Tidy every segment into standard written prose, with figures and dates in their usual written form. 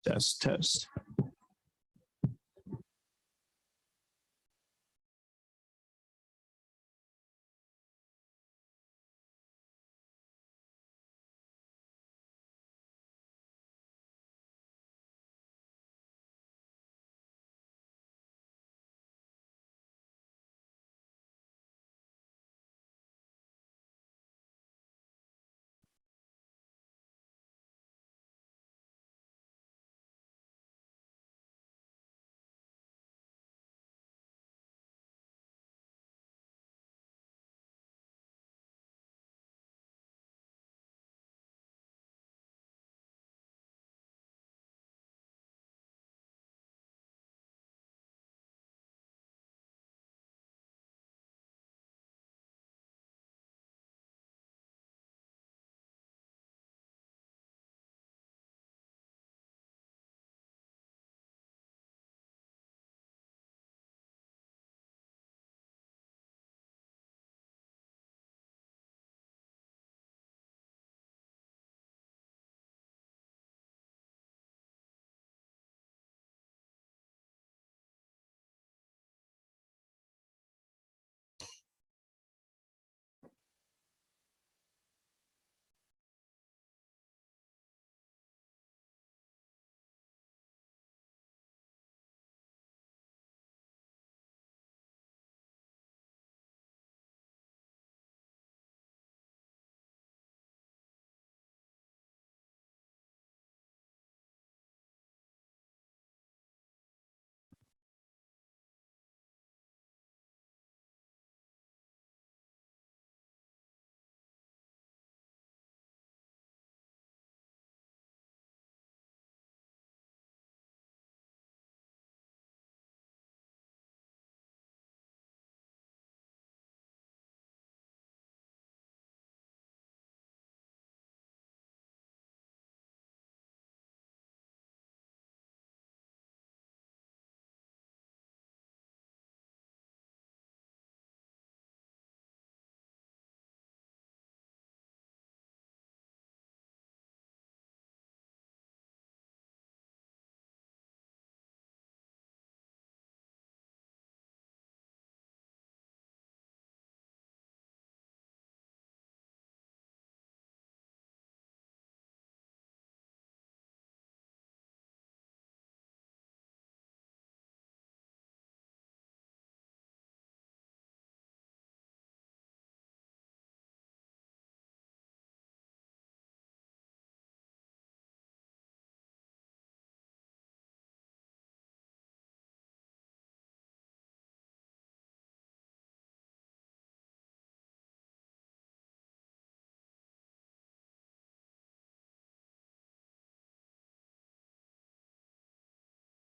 Test, test.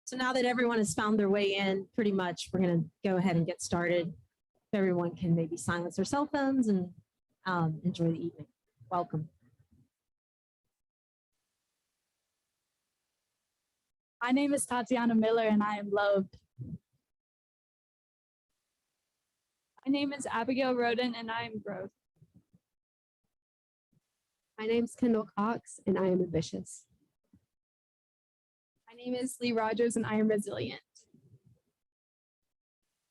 So now that everyone has found their way in, pretty much, we're going to go ahead and get started. If everyone can maybe silence their cell phones and enjoy the evening. Welcome. My name is Tatiana Miller and I am loved. My name is Abigail Roden and I am growth. My name is Kendall Cox and I am ambitious. My name is Lee Rogers and I am resilient.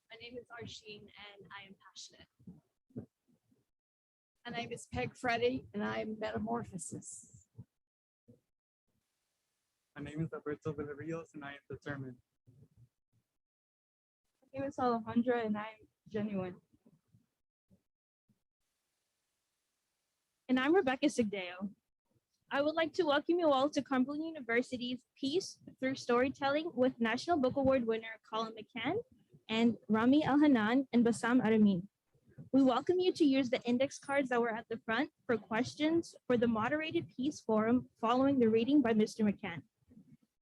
My name is Arsheen and I am passionate. My name is Peg Freddy and I am metamorphosis. My name is Alberto Villarreal and I am determined. My name is Alejandra and I am genuine. And I'm Rebecca Sigdeo. I would like to welcome you all to Cumberland University's Peace Through Storytelling with National Book Award winner Colin Mccann and Rami El-Hanan and Bassam Aramin. We welcome you to use the index cards that were at the front for questions for the moderated Peace Forum following the reading by Mr. Mccann.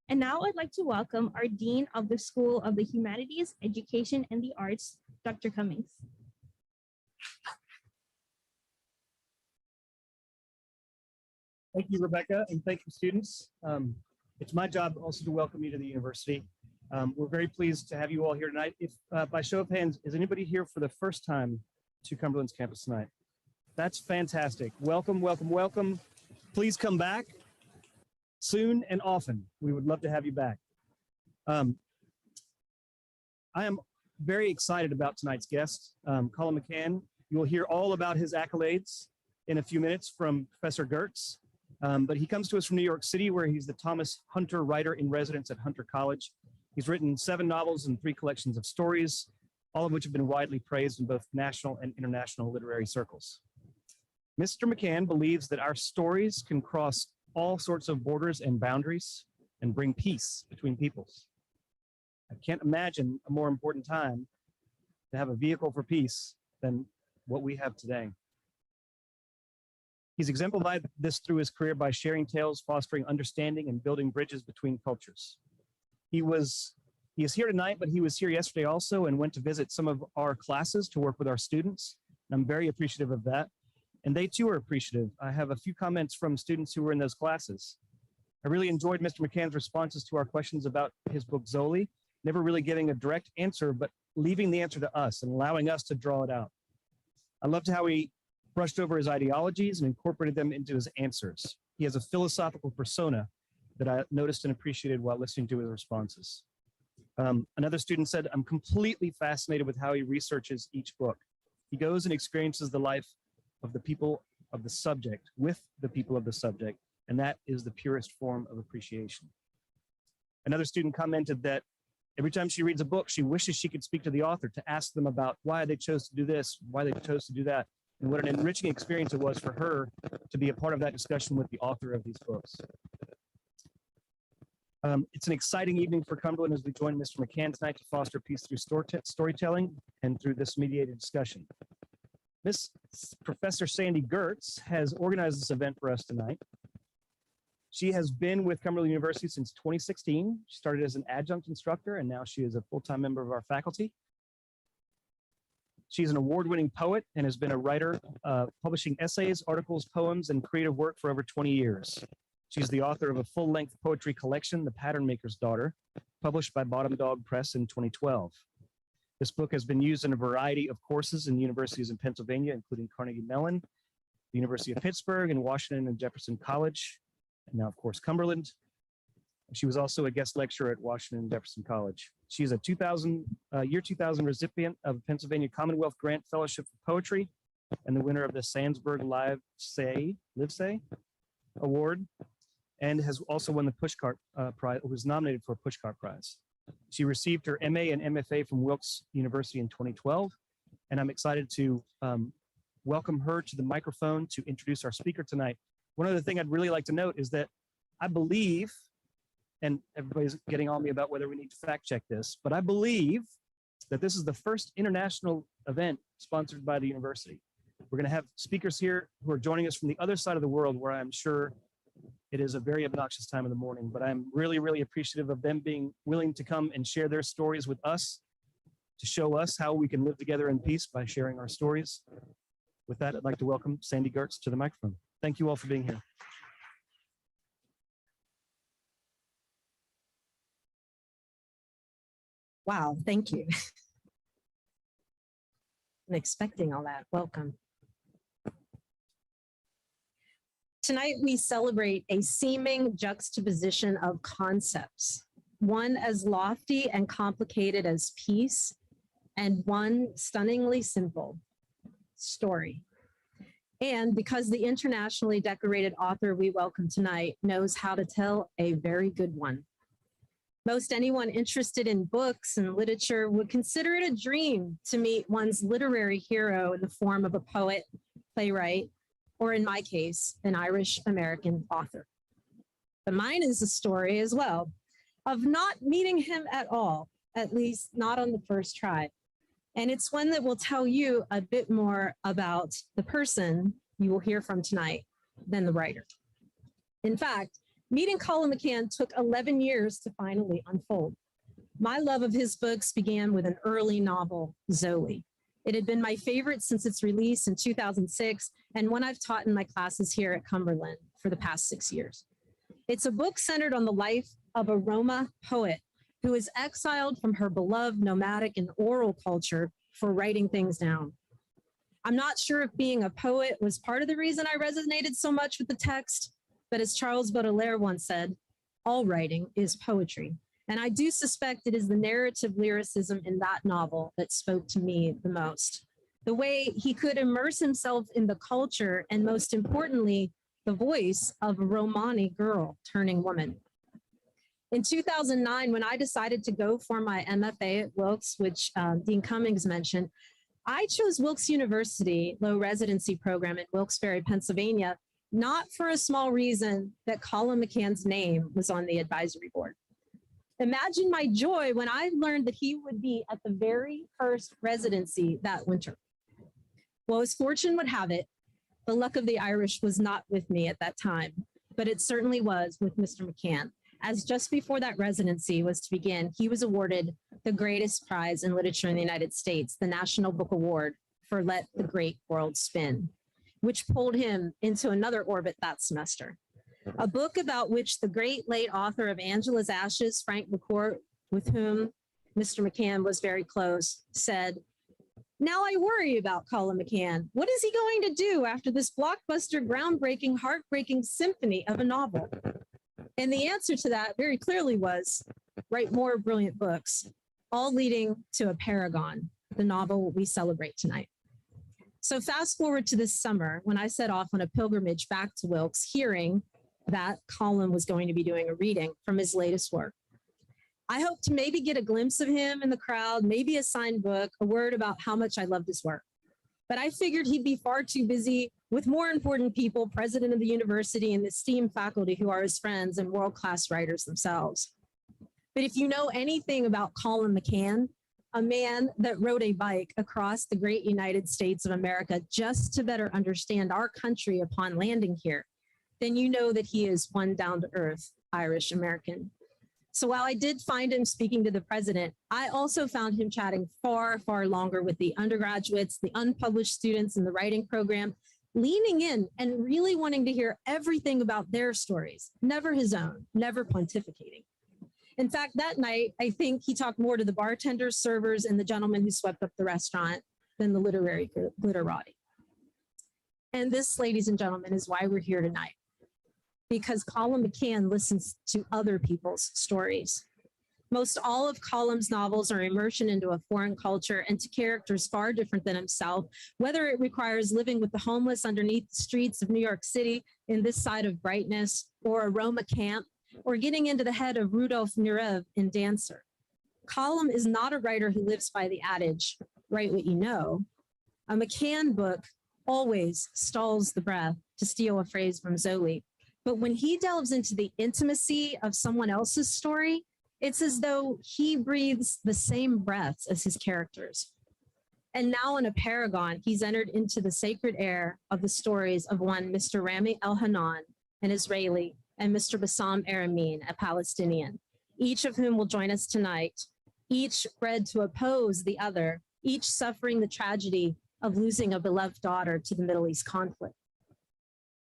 And now I'd like to welcome our Dean of the School of the Humanities, Education, and the Arts, Dr. Cummings. Thank you, Rebecca, and thank you, students. It's my job also to welcome you to the university. We're very pleased to have you all here tonight. If by show of hands, is anybody here for the first time to Cumberland's campus tonight? That's fantastic. Welcome, welcome, welcome. Please come back. soon and often. We would love to have you back. I am very excited about tonight's guest, Colin Mccann. You will hear all about his accolades in a few minutes from Professor Gertz, but he comes to us from New York City, where he's the Thomas Hunter Writer in Residence at Hunter College. He's written 7 novels and 3 collections of stories, all of which have been widely praised in both national and international literary circles. Mr. Mccann believes that our stories can cross all sorts of borders and boundaries and bring peace between peoples. I can't imagine a more important time to have a vehicle for peace than what we have today. He's exemplified this through his career by sharing tales, fostering understanding, and building bridges between cultures. He is here tonight, but he was here yesterday also and went to visit some of our classes to work with our students. And I'm very appreciative of that. And they too are appreciative. I have a few comments from students who were in those classes. I really enjoyed Mr. McCann's responses to our questions about his book Zoli, never really giving a direct answer, but leaving the answer to us and allowing us to draw it out. I loved how he brushed over his ideologies and incorporated them into his answers. He has a philosophical persona that I noticed and appreciated while listening to his responses. Another student said, I'm completely fascinated with how he researches each book. He goes and experiences the life of the people of the subject with the people of the subject, and that is the purest form of appreciation. Another student commented that every time she reads a book, she wishes she could speak to the author to ask them about why they chose to do this, why they chose to do that, and what an enriching experience it was for her to be a part of that discussion with the author of these books. It's an exciting evening for Cumberland as we join Mr. McCann tonight to foster peace through storytelling and through this mediated discussion. Miss Professor Sandy Gertz has organized this event for us tonight. She has been with Cumberland University since 2016. She started as an adjunct instructor, and now she is a full-time member of our faculty. She's an award-winning poet and has been a writer, publishing essays, articles, poems, and creative work for over 20 years. She's the author of a full-length poetry collection, The Pattern Maker's Daughter, published by Bottom Dog Press in 2012. This book has been used in a variety of courses in universities in Pennsylvania, including Carnegie Mellon, the University of Pittsburgh, and Washington and Jefferson College, and now, of course, Cumberland. She was also a guest lecturer at Washington and Jefferson College. She is a year 2000 recipient of the Pennsylvania Commonwealth Grant Fellowship for Poetry and the winner of the Sandsburg Livesay Award, and has also won the Pushcart Prize, was nominated for a Pushcart Prize. She received her MA and MFA from Wilkes University in 2012, and I'm excited to welcome her to the microphone to introduce our speaker tonight. One other thing I'd really like to note is that I believe, and everybody's getting on me about whether we need to fact check this, but I believe that this is the first international event sponsored by the university. We're going to have speakers here who are joining us from the other side of the world, where I'm sure it is a very obnoxious time in the morning, but I'm really, really appreciative of them being willing to come and share their stories with us, to show us how we can live together in peace by sharing our stories. With that, I'd like to welcome Sandy Gertz to the microphone. Thank you all for being here. Wow, thank you. I'm expecting all that. Welcome. Tonight, we celebrate a seeming juxtaposition of concepts, one as lofty and complicated as peace, and one stunningly simple, story. And because the internationally decorated author we welcome tonight knows how to tell a very good one. Most anyone interested in books and literature would consider it a dream to meet one's literary hero in the form of a poet, playwright, or in my case, an Irish-American author. But mine is a story as well of not meeting him at all, at least not on the first try. And it's one that will tell you a bit more about the person you will hear from tonight than the writer. In fact, meeting Colin Mccann took 11 years to finally unfold. My love of his books began with an early novel, Zoli. It had been my favorite since its release in 2006, and one I've taught in my classes here at Cumberland for the past 6 years. It's a book centered on the life of a Roma poet who is exiled from her beloved nomadic and oral culture for writing things down. I'm not sure if being a poet was part of the reason I resonated so much with the text, But as Charles Baudelaire once said, all writing is poetry. And I do suspect it is the narrative lyricism in that novel that spoke to me the most. The way he could immerse himself in the culture and, most importantly, the voice of a Romani girl turning woman. In 2009, when I decided to go for my MFA at Wilkes, which Dean Cummings mentioned, I chose Wilkes University low residency program in Wilkes-Barre, Pennsylvania, not for a small reason that Colin Mccann's name was on the advisory board. Imagine my joy when I learned that he would be at the very first residency that winter. Well, as fortune would have it, the luck of the Irish was not with me at that time, but it certainly was with Mr. Mccann, as just before that residency was to begin, he was awarded the greatest prize in literature in the United States, the National Book Award for Let the Great World Spin, which pulled him into another orbit that semester. A book about which the great late author of Angela's Ashes, Frank McCourt, with whom Mr. Mccann was very close, said, "Now I worry about Colin Mccann. What is he going to do after this blockbuster, groundbreaking, heartbreaking symphony of a novel?" And the answer to that very clearly was, write more brilliant books, all leading to A Paragon, the novel we celebrate tonight. So fast forward to this summer when I set off on a pilgrimage back to Wilkes, hearing that Colin was going to be doing a reading from his latest work. I hoped to maybe get a glimpse of him in the crowd, maybe a signed book, a word about how much I loved his work. But I figured he'd be far too busy with more important people, president of the university and the esteemed faculty who are his friends and world-class writers themselves. But if you know anything about Colin Mccann, a man that rode a bike across the great United States of America just to better understand our country upon landing here, then you know that he is one down-to-earth Irish American. So while I did find him speaking to the president, I also found him chatting far, far longer with the undergraduates, the unpublished students in the writing program, leaning in and really wanting to hear everything about their stories, never his own, never pontificating. In fact, that night, I think he talked more to the bartenders, servers, and the gentleman who swept up the restaurant than the literary glitterati. And this, ladies and gentlemen, is why we're here tonight. Because Colin Mccann listens to other people's stories. Most all of Colum's novels are immersion into a foreign culture and to characters far different than himself, whether it requires living with the homeless underneath the streets of New York City in This Side of Brightness, or a Roma camp, or getting into the head of Rudolf Nureyev in Dancer. Colum is not a writer who lives by the adage, write what you know. A Mccann book always stalls the breath, to steal a phrase from Zoli. But when he delves into the intimacy of someone else's story, it's as though he breathes the same breaths as his characters. And now in A Paragon, he's entered into the sacred air of the stories of one Mr. Rami El-Hanan, an Israeli, and Mr. Bassam Aramin, a Palestinian, each of whom will join us tonight, each bred to oppose the other, each suffering the tragedy of losing a beloved daughter to the Middle East conflict.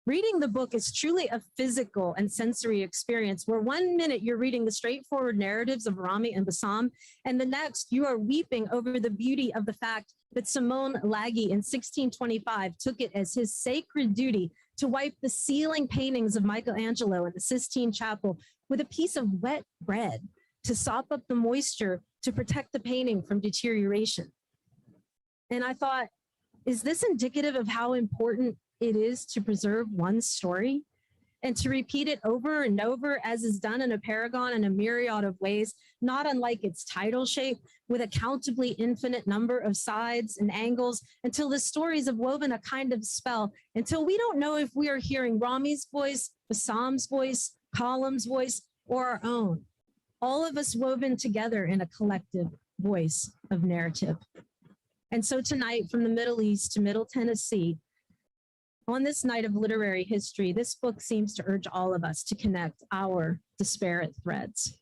Reading the book is truly a physical and sensory experience where 1 minute you're reading the straightforward narratives of Rami and Bassam, and the next you are weeping over the beauty of the fact that Simone Laghi in 1625 took it as his sacred duty to wipe the ceiling paintings of Michelangelo in the Sistine Chapel with a piece of wet bread to sop up the moisture to protect the painting from deterioration. And I thought, is this indicative of how important it is to preserve one's story and to repeat it over and over, as is done in A Paragon in a myriad of ways, not unlike its title shape, with a countably infinite number of sides and angles, until the stories have woven a kind of spell, until we don't know if we are hearing Rami's voice, Bassam's voice, Colum's voice, or our own, all of us woven together in a collective voice of narrative. And so tonight, from the Middle East to Middle Tennessee, on this night of literary history, this book seems to urge all of us to connect our disparate threads.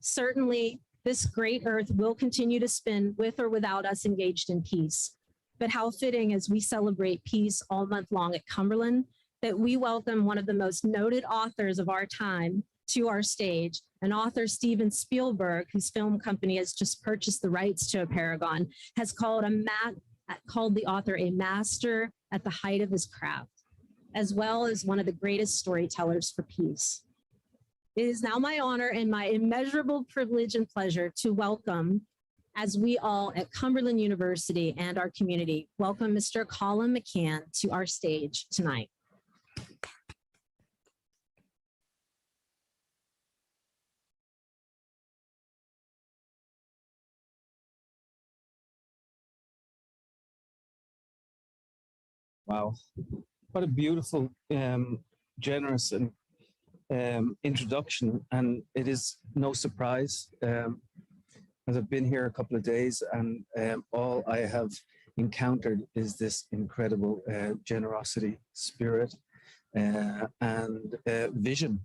Certainly, this great earth will continue to spin with or without us engaged in peace. But how fitting, as we celebrate peace all month long at Cumberland, that we welcome one of the most noted authors of our time to our stage, an author, Steven Spielberg, whose film company has just purchased the rights to A Paragon, has called the author a master at the height of his craft. as well as one of the greatest storytellers for peace. It is now my honor and my immeasurable privilege and pleasure to welcome, as we all at Cumberland University and our community, welcome Mr. Colin Mccann to our stage tonight. Wow, what a beautiful, generous and introduction. And it is no surprise, as I've been here a couple of days and all I have encountered is this incredible generosity, spirit, and vision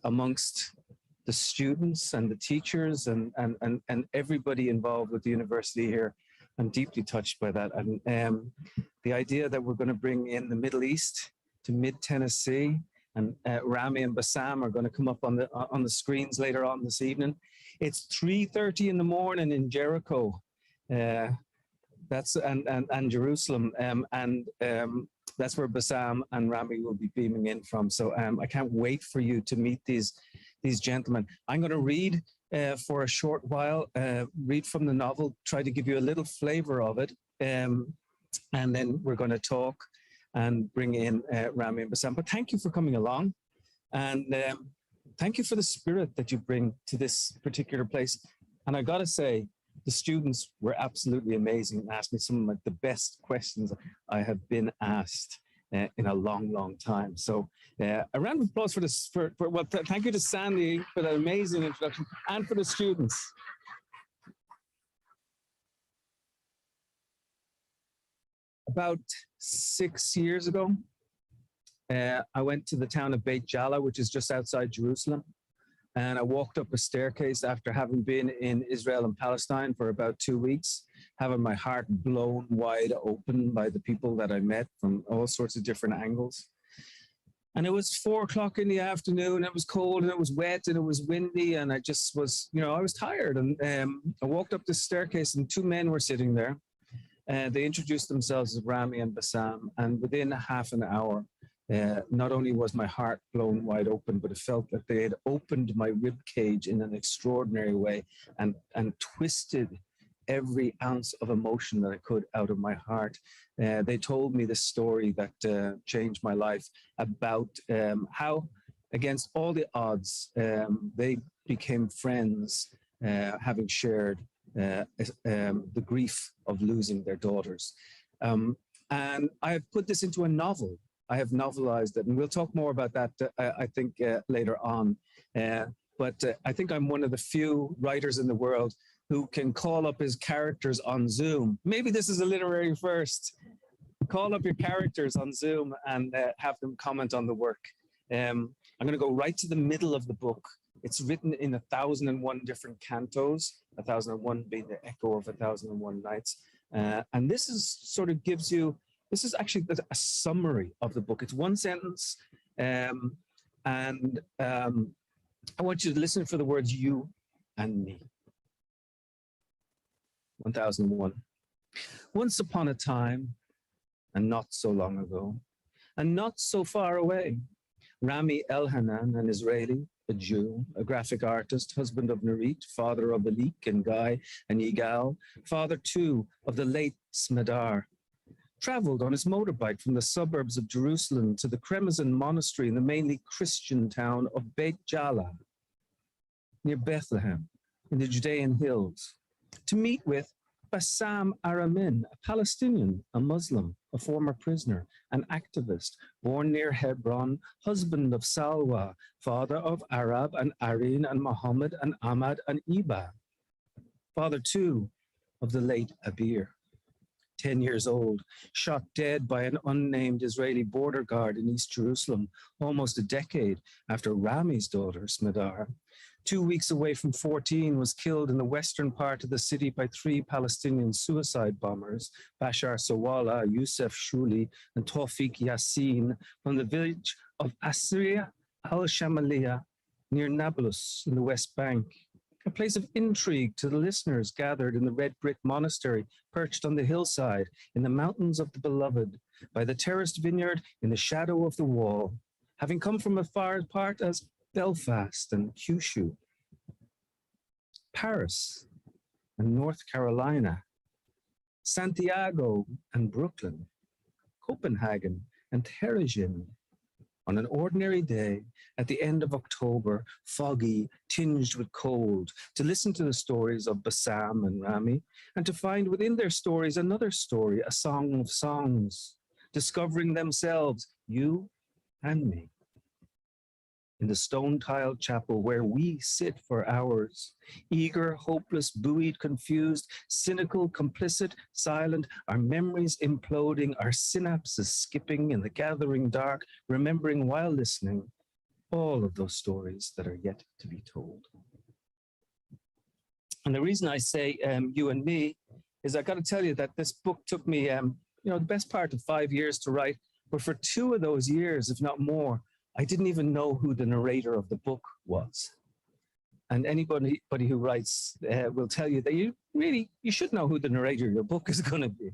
amongst the students and the teachers and everybody involved with the university here. I'm deeply touched by that. And the idea that we're going to bring in the Middle East to mid-Tennessee, and Rami and Bassam are going to come up on the screens later on this evening. It's 3:30 in the morning in Jericho. That's and Jerusalem, that's where Bassam and Rami will be beaming in from. So I can't wait for you to meet these gentlemen. I'm going to read for a short while, read from the novel, try to give you a little flavor of it, and then we're going to talk and bring in Rami and Bassam. But thank you for coming along, and thank you for the spirit that you bring to this particular place. And I got to say, the students were absolutely amazing and asked me some of the best questions I have been asked in a long, long time. So a round of applause for this. Thank you to Sandy for that amazing introduction and for the students. About 6 years ago, I went to the town of Beit Jala, which is just outside Jerusalem. And I walked up a staircase after having been in Israel and Palestine for about 2 weeks, having my heart blown wide open by the people that I met from all sorts of different angles. And it was 4 o'clock in the afternoon, it was cold and it was wet and it was windy, and I just was, I was tired. And I walked up the staircase and 2 men were sitting there. They introduced themselves as Rami and Bassam, and within half an hour, not only was my heart blown wide open, but it felt that they had opened my rib cage in an extraordinary way and twisted every ounce of emotion that I could out of my heart. They told me the story that changed my life about how, against all the odds, they became friends, having shared the grief of losing their daughters. And I have put this into a novel. I have novelized it, and we'll talk more about that, I think, later on. But I think I'm one of the few writers in the world who can call up his characters on Zoom. Maybe this is a literary first. Call up your characters on Zoom and have them comment on the work. I'm going to go right to the middle of the book. It's written in 1,001 different cantos, 1,001 being the echo of 1,001 nights. And this is sort of gives you, this is actually a summary of the book. It's one sentence. I want you to listen for the words you and me. 1001. Once upon a time, and not so long ago, and not so far away, Rami Elhanan, an Israeli, a Jew, a graphic artist, husband of Nurit, father of Alik and Guy and Yigal, father too of the late Smedar, traveled on his motorbike from the suburbs of Jerusalem to the Kremazin monastery in the mainly Christian town of Beit Jala, near Bethlehem, in the Judean hills, to meet with Bassam Aramin, a Palestinian, a Muslim, a former prisoner, an activist, born near Hebron, husband of Salwa, father of Arab and Arin and Muhammad and Ahmad and Iba, father too of the late Abir, 10 years old, shot dead by an unnamed Israeli border guard in East Jerusalem, almost a decade after Rami's daughter, Smedar, 2 weeks away from 14, was killed in the western part of the city by 3 Palestinian suicide bombers, Bashar Sawala, Youssef Shuli, and Tawfiq Yassin, from the village of Asriya al-Shamaliya near Nablus in the West Bank. a place of intrigue to the listeners gathered in the red brick monastery perched on the hillside in the mountains of the beloved, by the terraced vineyard in the shadow of the wall, having come from as far apart as Belfast and Kyushu, Paris and North Carolina, Santiago and Brooklyn, Copenhagen and Terezin. On an ordinary day at the end of October, foggy, tinged with cold, to listen to the stories of Bassam and Rami, and to find within their stories another story, a song of songs, discovering themselves, you and me. In the stone-tiled chapel where we sit for hours, eager, hopeless, buoyed, confused, cynical, complicit, silent, our memories imploding, our synapses skipping in the gathering dark, remembering while listening all of those stories that are yet to be told. And the reason I say you and me is I got to tell you that this book took me, the best part of 5 years to write, but for 2 of those years, if not more, I didn't even know who the narrator of the book was. And anybody who writes will tell you that you should know who the narrator of your book is going to be.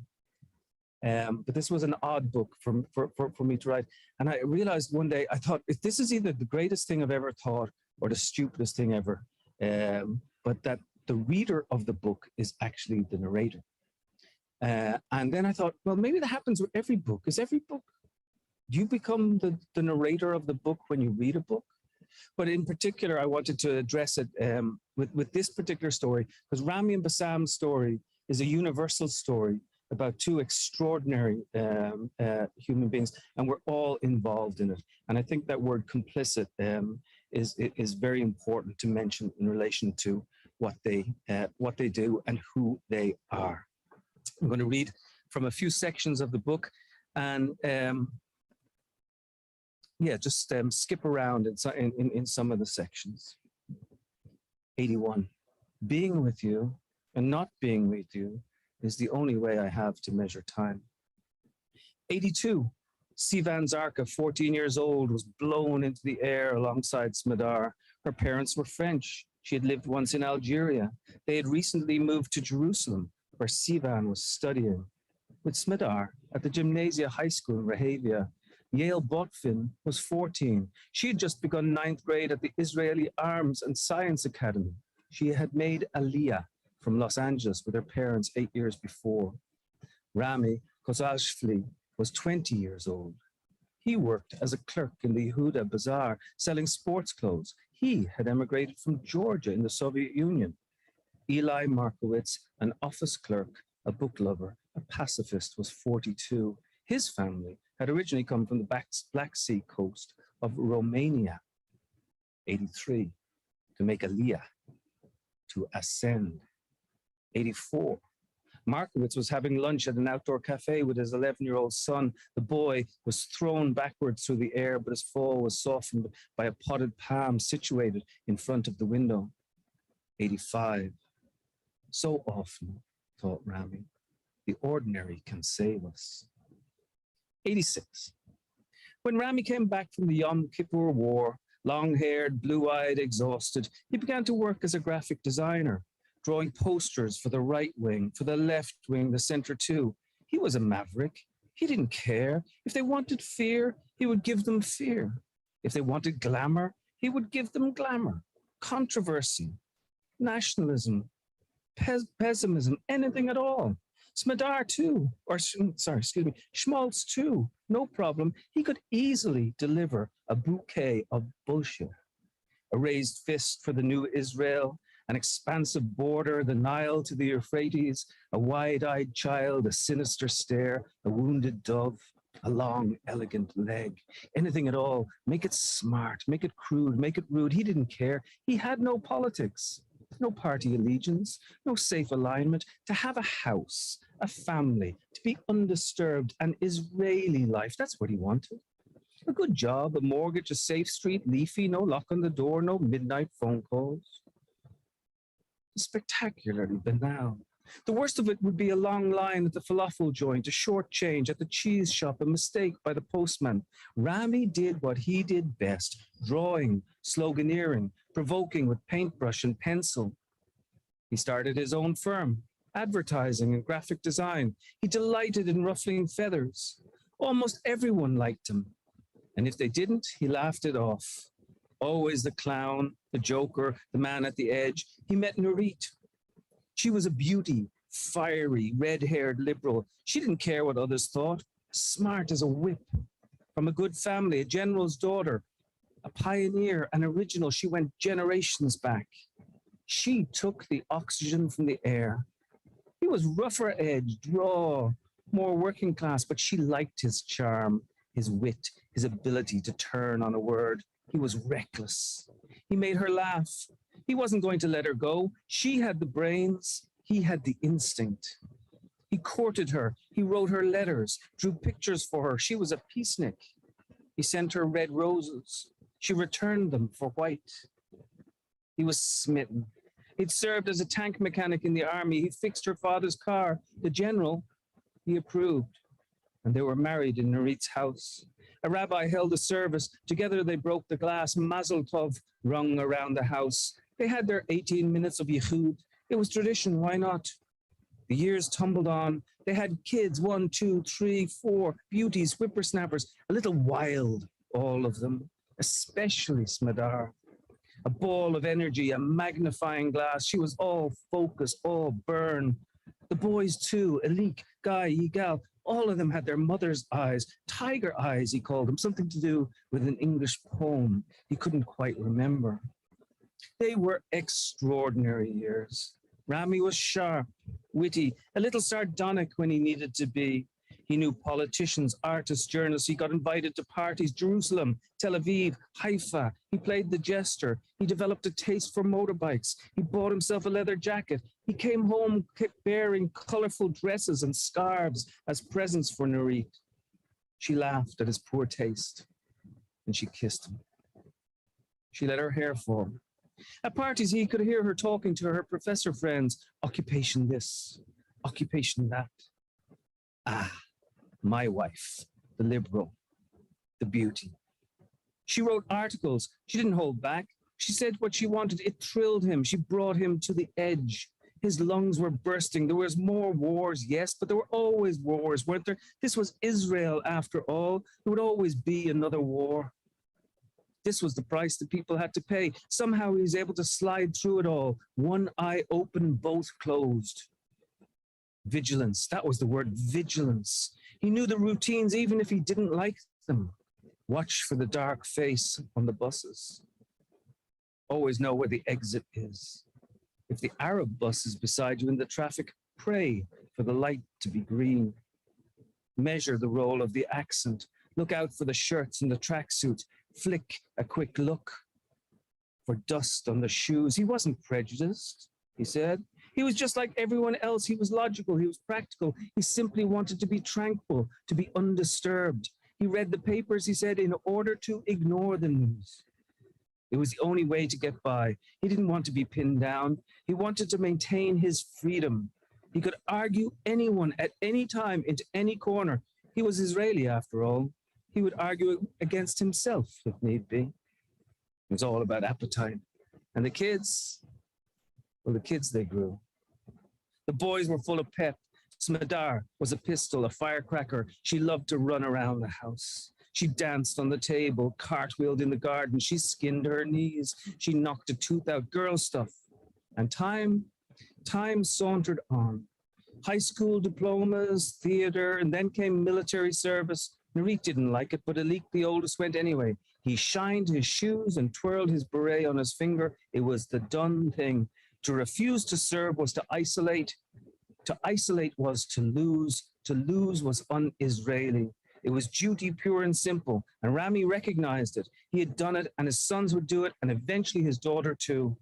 But this was an odd book for me to write. And I realized one day, I thought, if this is either the greatest thing I've ever thought or the stupidest thing ever, but that the reader of the book is actually the narrator. And then I thought, well, maybe that happens with every book. Is every book, do you become the narrator of the book when you read a book? But in particular, I wanted to address it with this particular story, because Rami and Bassam's story is a universal story about 2 extraordinary human beings, and we're all involved in it. And I think that word complicit is very important to mention in relation to what they do and who they are. I'm going to read from a few sections of the book, and just skip around in some of the sections. 81. Being with you and not being with you is the only way I have to measure time. 82. Sivan Zarka, 14 years old, was blown into the air alongside Smidar. Her parents were French. She had lived once in Algeria. They had recently moved to Jerusalem, where Sivan was studying. With Smidar at the Gymnasia High School in Rehavia, Yael Botvin was 14. She had just begun 9th grade at the Israeli Arms and Science Academy. She had made Aliyah from Los Angeles with her parents 8 years before. Rami Kozalshvili was 20 years old. He worked as a clerk in the Yehuda Bazaar, selling sports clothes. He had emigrated from Georgia in the Soviet Union. Eli Markowitz, an office clerk, a book lover, a pacifist, was 42. His family had originally come from the Black Sea coast of Romania. 83, to make Aliyah, to ascend. 84, Markowitz was having lunch at an outdoor cafe with his 11-year-old son. The boy was thrown backwards through the air, but his fall was softened by a potted palm situated in front of the window. 85, so often, thought Rami, the ordinary can save us. 86. When Rami came back from the Yom Kippur War, long-haired, blue-eyed, exhausted, he began to work as a graphic designer, drawing posters for the right wing, for the left wing, the center too. He was a maverick. He didn't care. If they wanted fear, he would give them fear. If they wanted glamour, he would give them glamour. Controversy, nationalism, pessimism, anything at all. Smidar too, Schmaltz too, no problem. He could easily deliver a bouquet of bullshit. A raised fist for the new Israel, an expansive border, the Nile to the Euphrates, a wide-eyed child, a sinister stare, a wounded dove, a long, elegant leg, anything at all. Make it smart, make it crude, make it rude. He didn't care. He had no politics. No party allegiance, no safe alignment, to have a house, a family, to be undisturbed, an Israeli life. That's what he wanted. A good job, a mortgage, a safe street, leafy, no lock on the door, no midnight phone calls. Spectacularly banal. The worst of it would be a long line at the falafel joint, a short change at the cheese shop, a mistake by the postman. Rami did what he did best, drawing, sloganeering, provoking with paintbrush and pencil, He started his own firm, advertising and graphic design. He delighted in ruffling feathers. Almost everyone liked him. And if they didn't, he laughed it off. Always the clown, the joker, the man at the edge. He met Nurit. She was a beauty, fiery, red-haired liberal. She didn't care what others thought. Smart as a whip. From a good family, a general's daughter, a pioneer, an original. She went generations back. She took the oxygen from the air. He was rougher edged, raw, more working class, but she liked his charm, his wit, his ability to turn on a word. He was reckless. He made her laugh. He wasn't going to let her go. She had the brains. He had the instinct. He courted her. He wrote her letters, drew pictures for her. She was a peacenik. He sent her red roses. She returned them for white. He was smitten. He'd served as a tank mechanic in the army. He fixed her father's car. The general, he approved. And they were married in Nurit's house. A rabbi held a service. Together they broke the glass. Mazel tov rung around the house. They had their 18 minutes of yichud. It was tradition, why not? The years tumbled on. They had kids, 1, 2, 3, 4, beauties, whippersnappers, a little wild, all of them, especially Smadar. A ball of energy, a magnifying glass. She was all focus, all burn. The boys too, Elik, Guy, Yigal, all of them had their mother's eyes, tiger eyes, he called them, something to do with an English poem he couldn't quite remember. They were extraordinary years. Rami was sharp, witty, a little sardonic when he needed to be. He knew politicians, artists, journalists. He got invited to parties, Jerusalem, Tel Aviv, Haifa. He played the jester. He developed a taste for motorbikes. He bought himself a leather jacket. He came home bearing colorful dresses and scarves as presents for Nurit. She laughed at his poor taste, and she kissed him. She let her hair fall. At parties, he could hear her talking to her professor friends, occupation this, occupation that. Ah, my wife, the liberal, the beauty. She wrote articles. She didn't hold back. She said what she wanted. It thrilled him. She brought him to the edge. His lungs were bursting. There was more wars, yes, but there were always wars, weren't there? This was Israel, after all. There would always be another war. This was the price that people had to pay. Somehow he was able to slide through it all. One eye open, both closed. Vigilance, that was the word, vigilance. He knew the routines even if he didn't like them. Watch for the dark face on the buses. Always know where the exit is. If the Arab bus is beside you in the traffic, pray for the light to be green. Measure the roll of the accent. Look out for the shirts and the tracksuits. Flick a quick look for dust on the shoes. He wasn't prejudiced, he said. He was just like everyone else. He was logical. He was practical. He simply wanted to be tranquil, to be undisturbed. He read the papers, he said, in order to ignore the news. It was the only way to get by. He didn't want to be pinned down. He wanted to maintain his freedom. He could argue anyone at any time into any corner. He was Israeli, after all. He would argue against himself, if need be. It was all about appetite. And the kids, well, the kids they grew. The boys were full of pep. Smadar was a pistol, a firecracker. She loved to run around the house. She danced on the table, cartwheeled in the garden. She skinned her knees. She knocked a tooth out, girl stuff. And time sauntered on. High school diplomas, theater, and then came military service. Nurit didn't like it, but Alik, the oldest, went anyway. He shined his shoes and twirled his beret on his finger. It was the done thing. To refuse to serve was to isolate. To isolate was to lose. To lose was un-Israeli. It was duty pure and simple, and Rami recognized it. He had done it, and his sons would do it, and eventually his daughter too.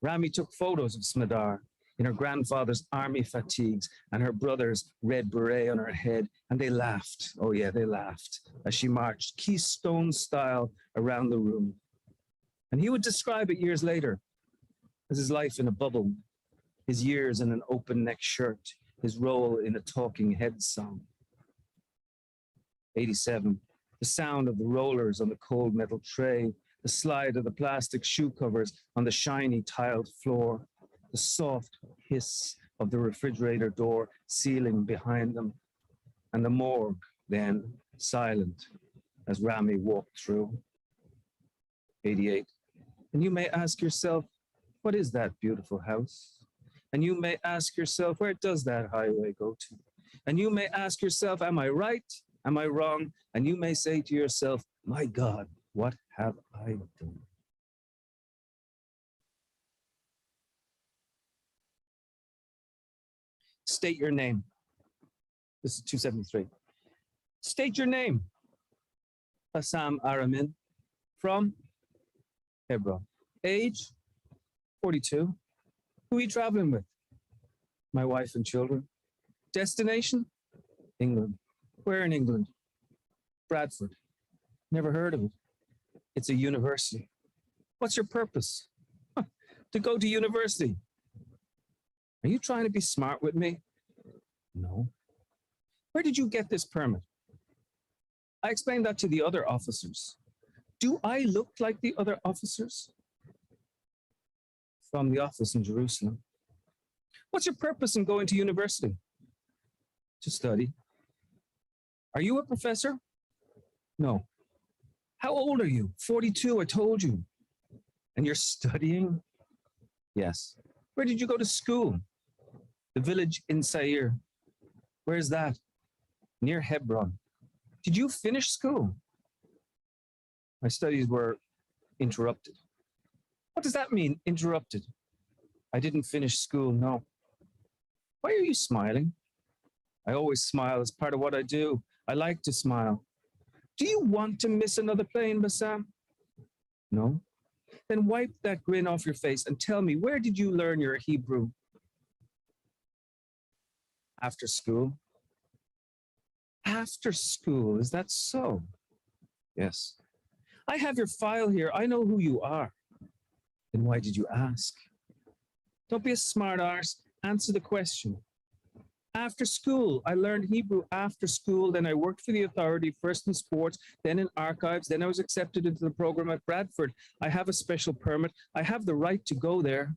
Rami took photos of Smadar in her grandfather's army fatigues and her brother's red beret on her head, and they laughed. Oh yeah, they laughed as she marched Keystone style around the room. And he would describe it years later as his life in a bubble, his years in an open neck shirt, his role in a talking head song. 87, the sound of the rollers on the cold metal tray, the slide of the plastic shoe covers on the shiny tiled floor. the soft hiss of the refrigerator door sealing behind them, and the morgue then silent as Rami walked through. 88. And you may ask yourself, what is that beautiful house? And you may ask yourself, where does that highway go to? And you may ask yourself, am I right? Am I wrong? And you may say to yourself, my God, what have I done? State your name. This is 273. State your name. Bassam Aramin, from Hebron. Age, 42. Who are you traveling with? My wife and children. Destination? England. Where in England? Bradford. Never heard of it. It's a university. What's your purpose? To go to university. Are you trying to be smart with me? No. Where did you get this permit? I explained that to the other officers. Do I look like the other officers? From the office in Jerusalem. What's your purpose in going to university? To study. Are you a professor? No. How old are you? 42, I told you. And you're studying? Yes. Where did you go to school? The village in Sair. Where's that? Near Hebron. Did you finish school? My studies were interrupted. What does that mean, interrupted? I didn't finish school, no. Why are you smiling? I always smile as part of what I do. I like to smile. Do you want to miss another plane, Bassam? No. Then wipe that grin off your face and tell me, where did you learn your Hebrew? After school. After school, is that so? Yes. I have your file here. I know who you are. Then why did you ask? Don't be a smart arse. Answer the question. After school, I learned Hebrew after school. Then I worked for the authority, first in sports, then in archives. Then I was accepted into the program at Bradford. I have a special permit. I have the right to go there.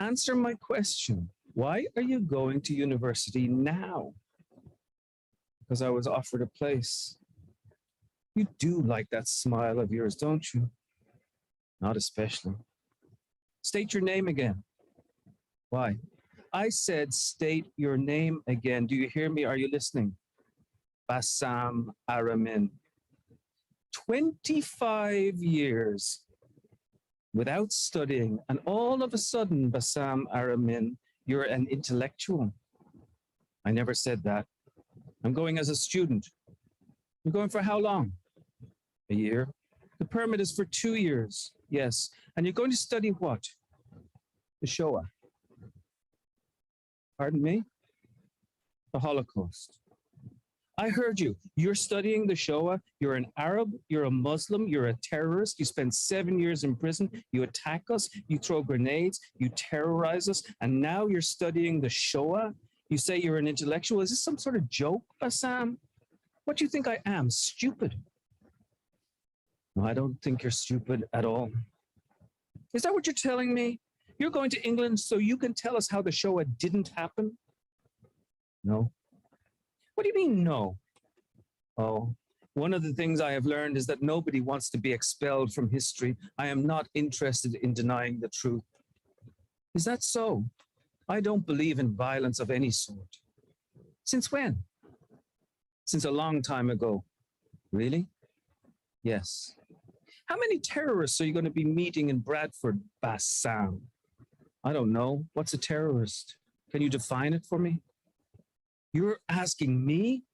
Answer my question. Why are you going to university now? Because I was offered a place. You do like that smile of yours, don't you? Not especially. State your name again. Why? I said state your name again. Do you hear me? Are you listening? Bassam Aramin. 25 years without studying, and all of a sudden, Bassam Aramin, you're an intellectual. I never said that. I'm going as a student. You're going for how long? A year. The permit is for 2 years. Yes. And you're going to study what? The Shoah. Pardon me? The Holocaust. I heard you. You're studying the Shoah. You're an Arab. You're a Muslim. You're a terrorist. You spent 7 years in prison. You attack us. You throw grenades. You terrorize us. And now you're studying the Shoah. You say you're an intellectual. Is this some sort of joke, Bassam? What do you think I am? Stupid? No, I don't think you're stupid at all. Is that what you're telling me? You're going to England so you can tell us how the Shoah didn't happen? No. What do you mean, no? Oh, one of the things I have learned is that nobody wants to be expelled from history. I am not interested in denying the truth. Is that so? I don't believe in violence of any sort. Since when? Since a long time ago. Really? Yes. How many terrorists are you going to be meeting in Bradford, Bassam? I don't know. What's a terrorist? Can you define it for me? You're asking me?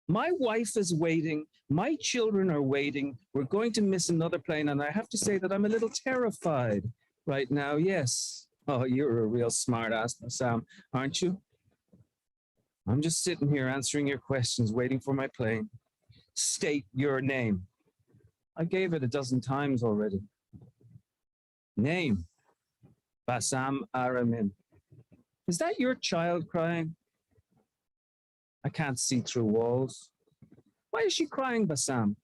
My wife is waiting. My children are waiting. We're going to miss another plane. And I have to say that I'm a little terrified right now. Yes. Oh, you're a real smart ass, Bassam, aren't you? I'm just sitting here answering your questions, waiting for my plane. State your name. I gave it 12 times already. Name. Bassam Aramin. Is that your child crying? I can't see through walls. Why is she crying, Bassam?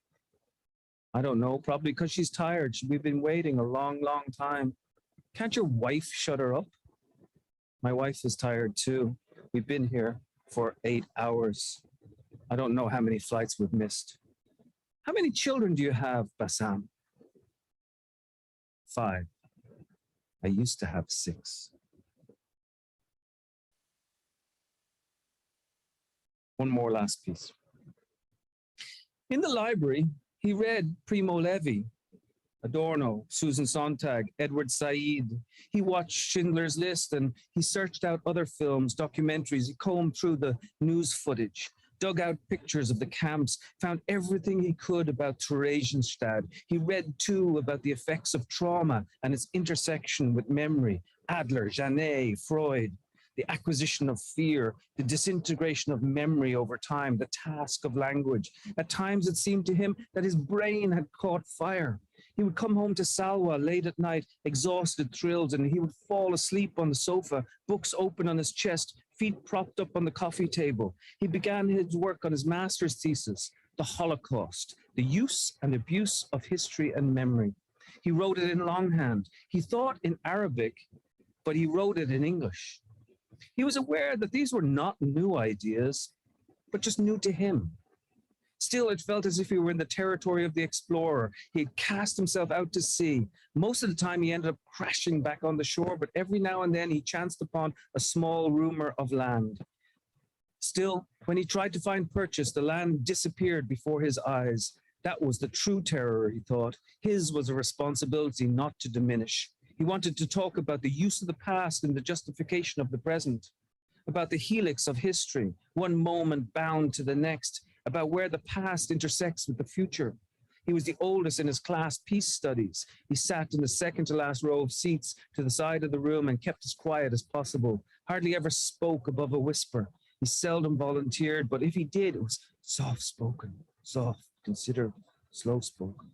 I don't know, probably because she's tired. We've been waiting a long, long time. Can't your wife shut her up? My wife is tired too. We've been here for 8 hours. I don't know how many flights we've missed. How many children do you have, Bassam? 5. I used to have 6. One more last piece. In the library, he read Primo Levi, Adorno, Susan Sontag, Edward Said. He watched Schindler's List and he searched out other films, documentaries. He combed through the news footage, dug out pictures of the camps, found everything he could about Theresienstadt. He read too about the effects of trauma and its intersection with memory, Adler, Janet, Freud, the acquisition of fear, the disintegration of memory over time, the task of language. At times it seemed to him that his brain had caught fire. He would come home to Salwa late at night, exhausted, thrilled, and he would fall asleep on the sofa, books open on his chest, feet propped up on the coffee table. He began his work on his master's thesis, The Holocaust, the use and abuse of history and memory. He wrote it in longhand. He thought in Arabic, but he wrote it in English. He was aware that these were not new ideas, but just new to him. Still, it felt as if he were in the territory of the explorer. He had cast himself out to sea. Most of the time, he ended up crashing back on the shore, but every now and then he chanced upon a small rumor of land. Still, when he tried to find purchase, the land disappeared before his eyes. That was the true terror, he thought. His was a responsibility not to diminish. He wanted to talk about the use of the past and the justification of the present, about the helix of history, one moment bound to the next, about where the past intersects with the future. He was the oldest in his class peace studies. He sat in the second to last row of seats to the side of the room and kept as quiet as possible, hardly ever spoke above a whisper. He seldom volunteered, but if he did, it was soft-spoken, soft, considered, slow-spoken.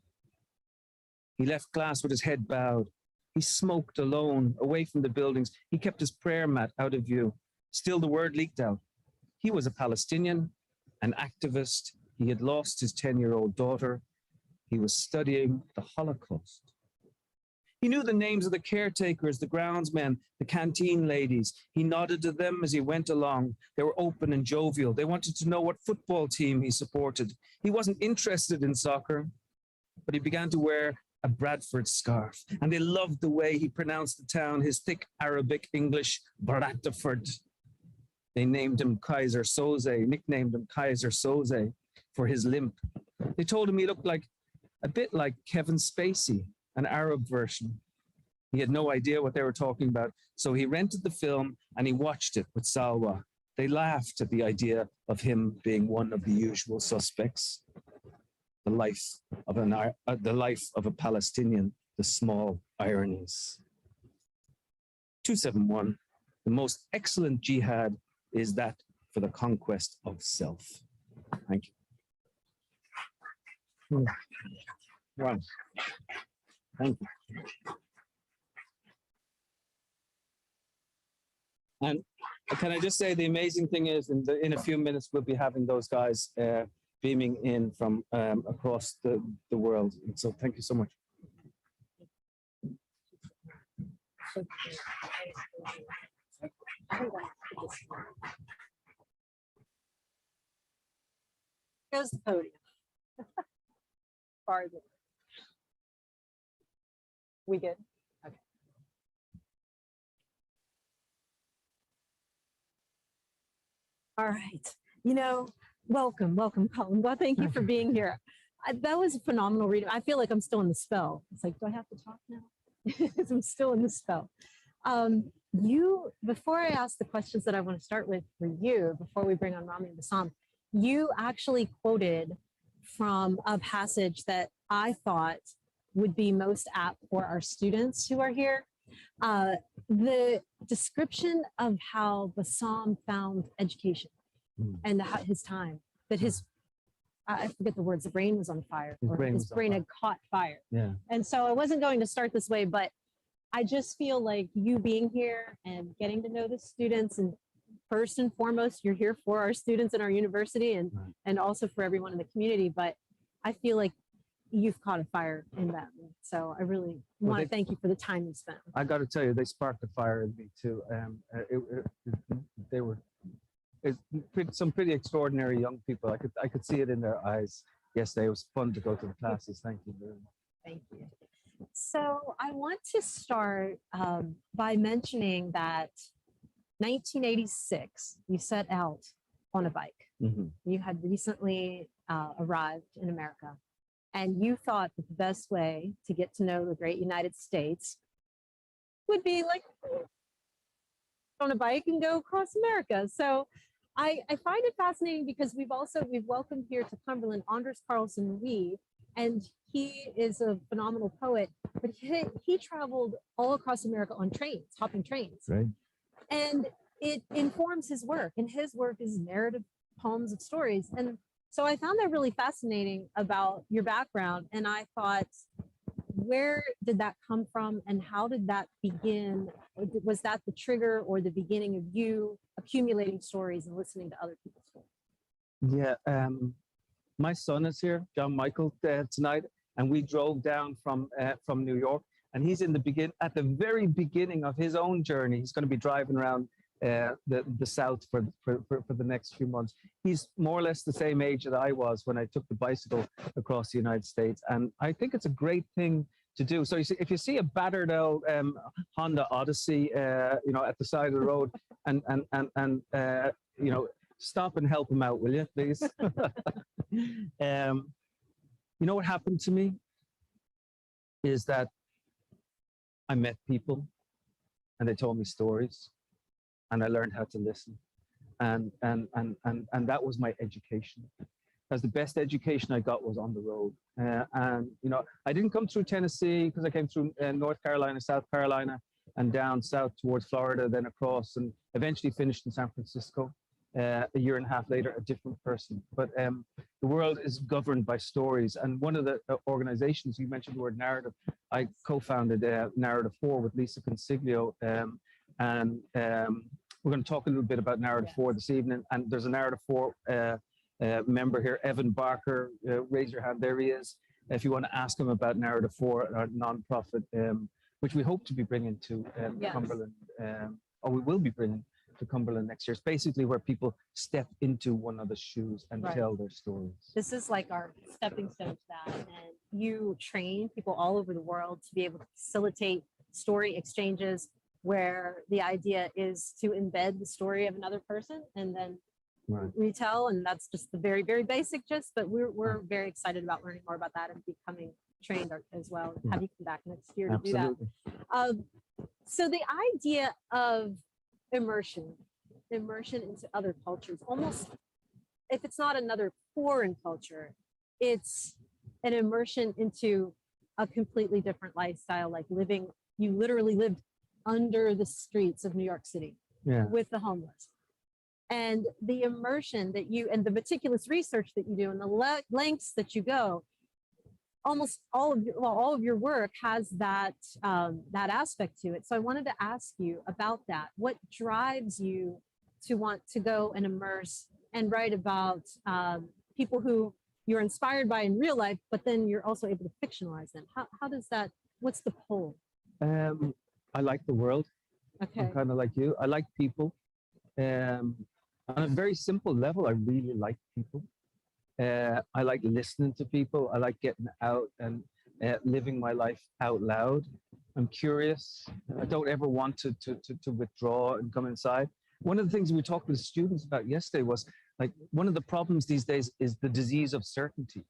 He left class with his head bowed. He smoked alone, away from the buildings. He kept his prayer mat out of view. Still, the word leaked out. He was a Palestinian, an activist. He had lost his 10-year-old daughter. He was studying the Holocaust. He knew the names of the caretakers, the groundsmen, the canteen ladies. He nodded to them as he went along. They were open and jovial. They wanted to know what football team he supported. He wasn't interested in soccer, but he began to wear a Bradford scarf, and they loved the way he pronounced the town, his thick Arabic English, Bradford. They named him Kaiser Soze, nicknamed him Kaiser Soze for his limp. They told him he looked like a bit like Kevin Spacey, an Arab version. He had no idea what they were talking about, so he rented the film and he watched it with Salwa. They laughed at the idea of him being one of the usual suspects. The life of a Palestinian, the small ironies. 271, the most excellent jihad is that for the conquest of self. Thank you. Right. Thank you. And can I just say the amazing thing is in a few minutes we'll be having those guys beaming in from across the world. And so thank you so much. Goes the podium. Farther. We good? Okay. All right. Welcome, Colin. Well, thank you for being here. That was a phenomenal reading. I feel like I'm still in the spell. It's like, do I have to talk now? Because I'm still in the spell. Before I ask the questions that I want to start with for you, before we bring on Rami and Bassam, you actually quoted from a passage that I thought would be most apt for our students who are here. The description of how Bassam found education and his time, that I forget the words, the brain was on fire, or his brain had caught fire. Yeah. And so I wasn't going to start this way, but I just feel like you being here and getting to know the students, and first and foremost, you're here for our students in our university and also for everyone in the community. But I feel like, you've caught a fire in them. So I really Well, want to they- thank you for the time you spent. I got to tell you, they sparked a fire in me too. They were some pretty extraordinary young people. I could see it in their eyes yesterday. It was fun to go to the classes. Thank you very much. Thank you. So I want to start by mentioning that 1986, you set out on a bike. Mhm. You had recently arrived in America, and you thought that the best way to get to know the great United States would be like on a bike and go across America. So I find it fascinating because we've welcomed here to Cumberland Anders Carlson Wee, and he is a phenomenal poet, but he traveled all across America on trains, hopping trains. Right. And it informs his work, and his work is narrative poems of stories. And so I found that really fascinating about your background. And I thought, where did that come from and how did that begin? Was that the trigger or the beginning of you accumulating stories and listening to other people's stories? Yeah. My son is here, John Michael, tonight, and we drove down from New York, and he's at the very beginning of his own journey. He's going to be driving around the South for the next few months. He's more or less the same age that I was when I took the bicycle across the United States, and I think it's a great thing to do. So you see, if you see a battered out Honda Odyssey, at the side of the road, and stop and help him out, will you, please? You know what happened to me is that I met people, and they told me stories, and I learned how to listen, and that was my education. Because the best education I got was on the road, and I didn't come through Tennessee because I came through North Carolina, South Carolina, and down south towards Florida, then across, and eventually finished in San Francisco. A year and a half later, a different person. But the world is governed by stories. And one of the organizations, you mentioned the word narrative, I co-founded Narrative 4 with Lisa Consiglio. And we're going to talk a little bit about Narrative 4 this evening. And there's a Narrative 4 member here, Evan Barker. Raise your hand, there he is. If you want to ask him about Narrative 4, our nonprofit, which we hope to be bringing to Cumberland, or we will be bringing to Cumberland next year. It's basically where people step into one another's shoes and tell their stories. This is like our stepping stone to that. And you train people all over the world to be able to facilitate story exchanges where the idea is to embed the story of another person and then retell. And that's just the very, very basic gist, but we're very excited about learning more about that and becoming trained as well. Have you come back next year to do that? So the idea of immersion into other cultures, almost if it's not another foreign culture, it's an immersion into a completely different lifestyle, like you literally lived under the streets of New York City with the homeless. And the immersion that and the meticulous research that you do and the lengths that you go, almost all of your work has that aspect to it. So I wanted to ask you about that. What drives you to want to go and immerse and write about people who you're inspired by in real life, but then you're also able to fictionalize them? How does that? What's the pull? I like the world. Okay. I'm kind of like you. I like people. On a very simple level, I really like people. I like listening to people. I like getting out and living my life out loud. I'm curious. I don't ever want to withdraw and come inside. One of the things we talked with students about yesterday was like one of the problems these days is the disease of certainty.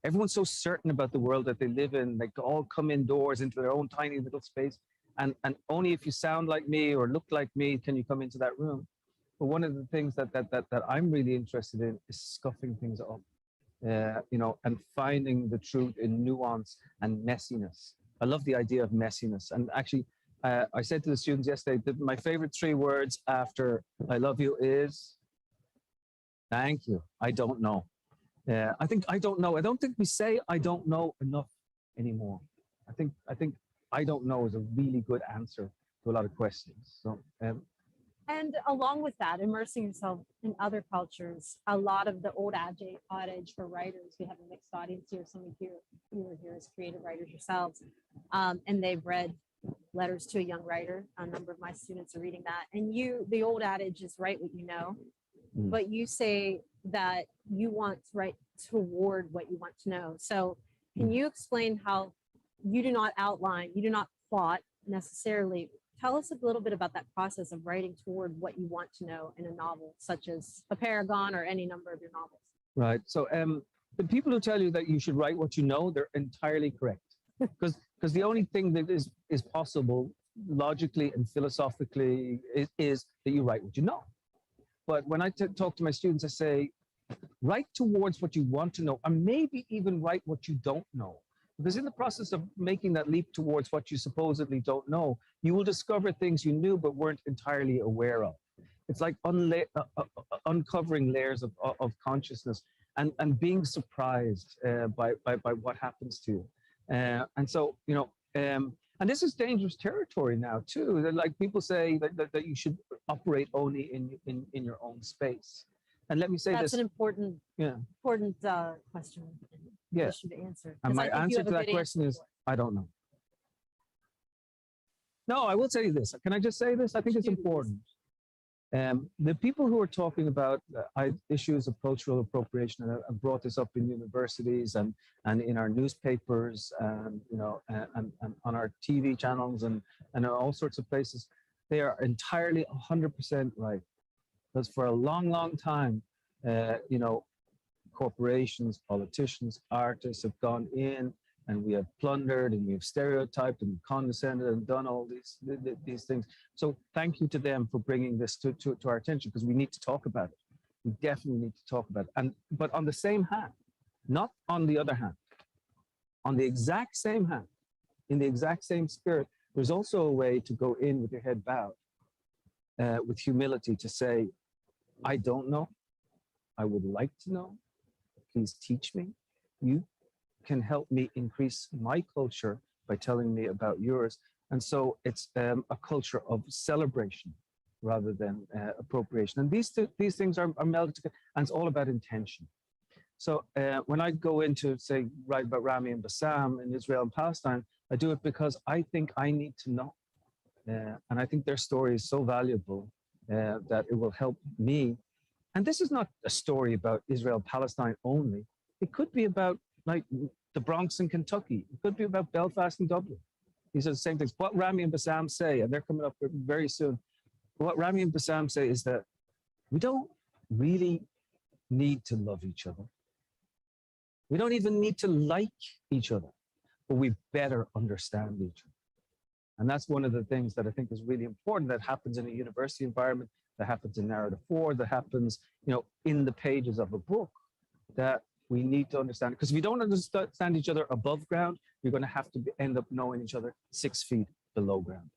Everyone's so certain about the world that they live in. They all come indoors into their own tiny little space. And only if you sound like me or look like me can you come into that room. But one of the things that I'm really interested in is scuffing things up. And finding the truth in nuance and messiness. I love the idea of messiness. And actually, I said to the students yesterday that my favorite 3 words after I love you is thank you. I don't know. I think I don't know. I don't think we say I don't know enough anymore. I think I don't know is a really good answer to a lot of questions. So And along with that, immersing yourself in other cultures, a lot of the old adage for writers, we have a mixed audience here, some of you are here as creative writers yourselves, and they've read Letters to a Young Writer. A number of my students are reading that. And the old adage is write what you know, but you say that you want to write toward what you want to know. So can you explain how you do not outline, you do not plot necessarily? Tell us a little bit about that process of writing toward what you want to know in a novel, such as a Paragon or any number of your novels. Right. So the people who tell you that you should write what you know, they're entirely correct. Because the only thing that is possible logically and philosophically is that you write what you know. But when I talk to my students, I say, write towards what you want to know, and maybe even write what you don't know. Because in the process of making that leap towards what you supposedly don't know, you will discover things you knew but weren't entirely aware of. It's like uncovering layers of consciousness and being surprised by what happens to you. And so, and this is dangerous territory now too. Like people say that you should operate only in your own space. And let me say That's this. an important question. Yeah. To answer. And my I think you answer have to a that good question answer is, for it. I don't know. No, I will say this. Can I just say this? I think it's important. The people who are talking about issues of cultural appropriation, and I've brought this up in universities and in our newspapers, and on our TV channels and in all sorts of places, they are entirely 100% right. Because for a long, long time, corporations, politicians, artists have gone in and we have plundered and we have stereotyped and condescended and done all these things. So thank you to them for bringing this to our attention, because we need to talk about it. We definitely need to talk about it. But on the same hand, not on the other hand, on the exact same hand, in the exact same spirit, there's also a way to go in with your head bowed, with humility, to say, I don't know. I would like to know. Please teach me. You can help me increase my culture by telling me about yours. And so it's a culture of celebration rather than appropriation. And these things are melded together, and it's all about intention. So when I go into, say, write about Rami and Bassam in Israel and Palestine, I do it because I think I need to know. And I think their story is so valuable that it will help me. And this is not a story about Israel, Palestine only. It could be about like the Bronx in Kentucky. It could be about Belfast and Dublin. These are the same things. What Rami and Bassam say, and they're coming up very soon. What Rami and Bassam say is that we don't really need to love each other. We don't even need to like each other, but we better understand each other. And that's one of the things that I think is really important, that happens in a university environment, that happens in narrative 4, that happens, in the pages of a book, that we need to understand. Because if you don't understand each other above ground, you're going to have to end up knowing each other 6 feet below ground.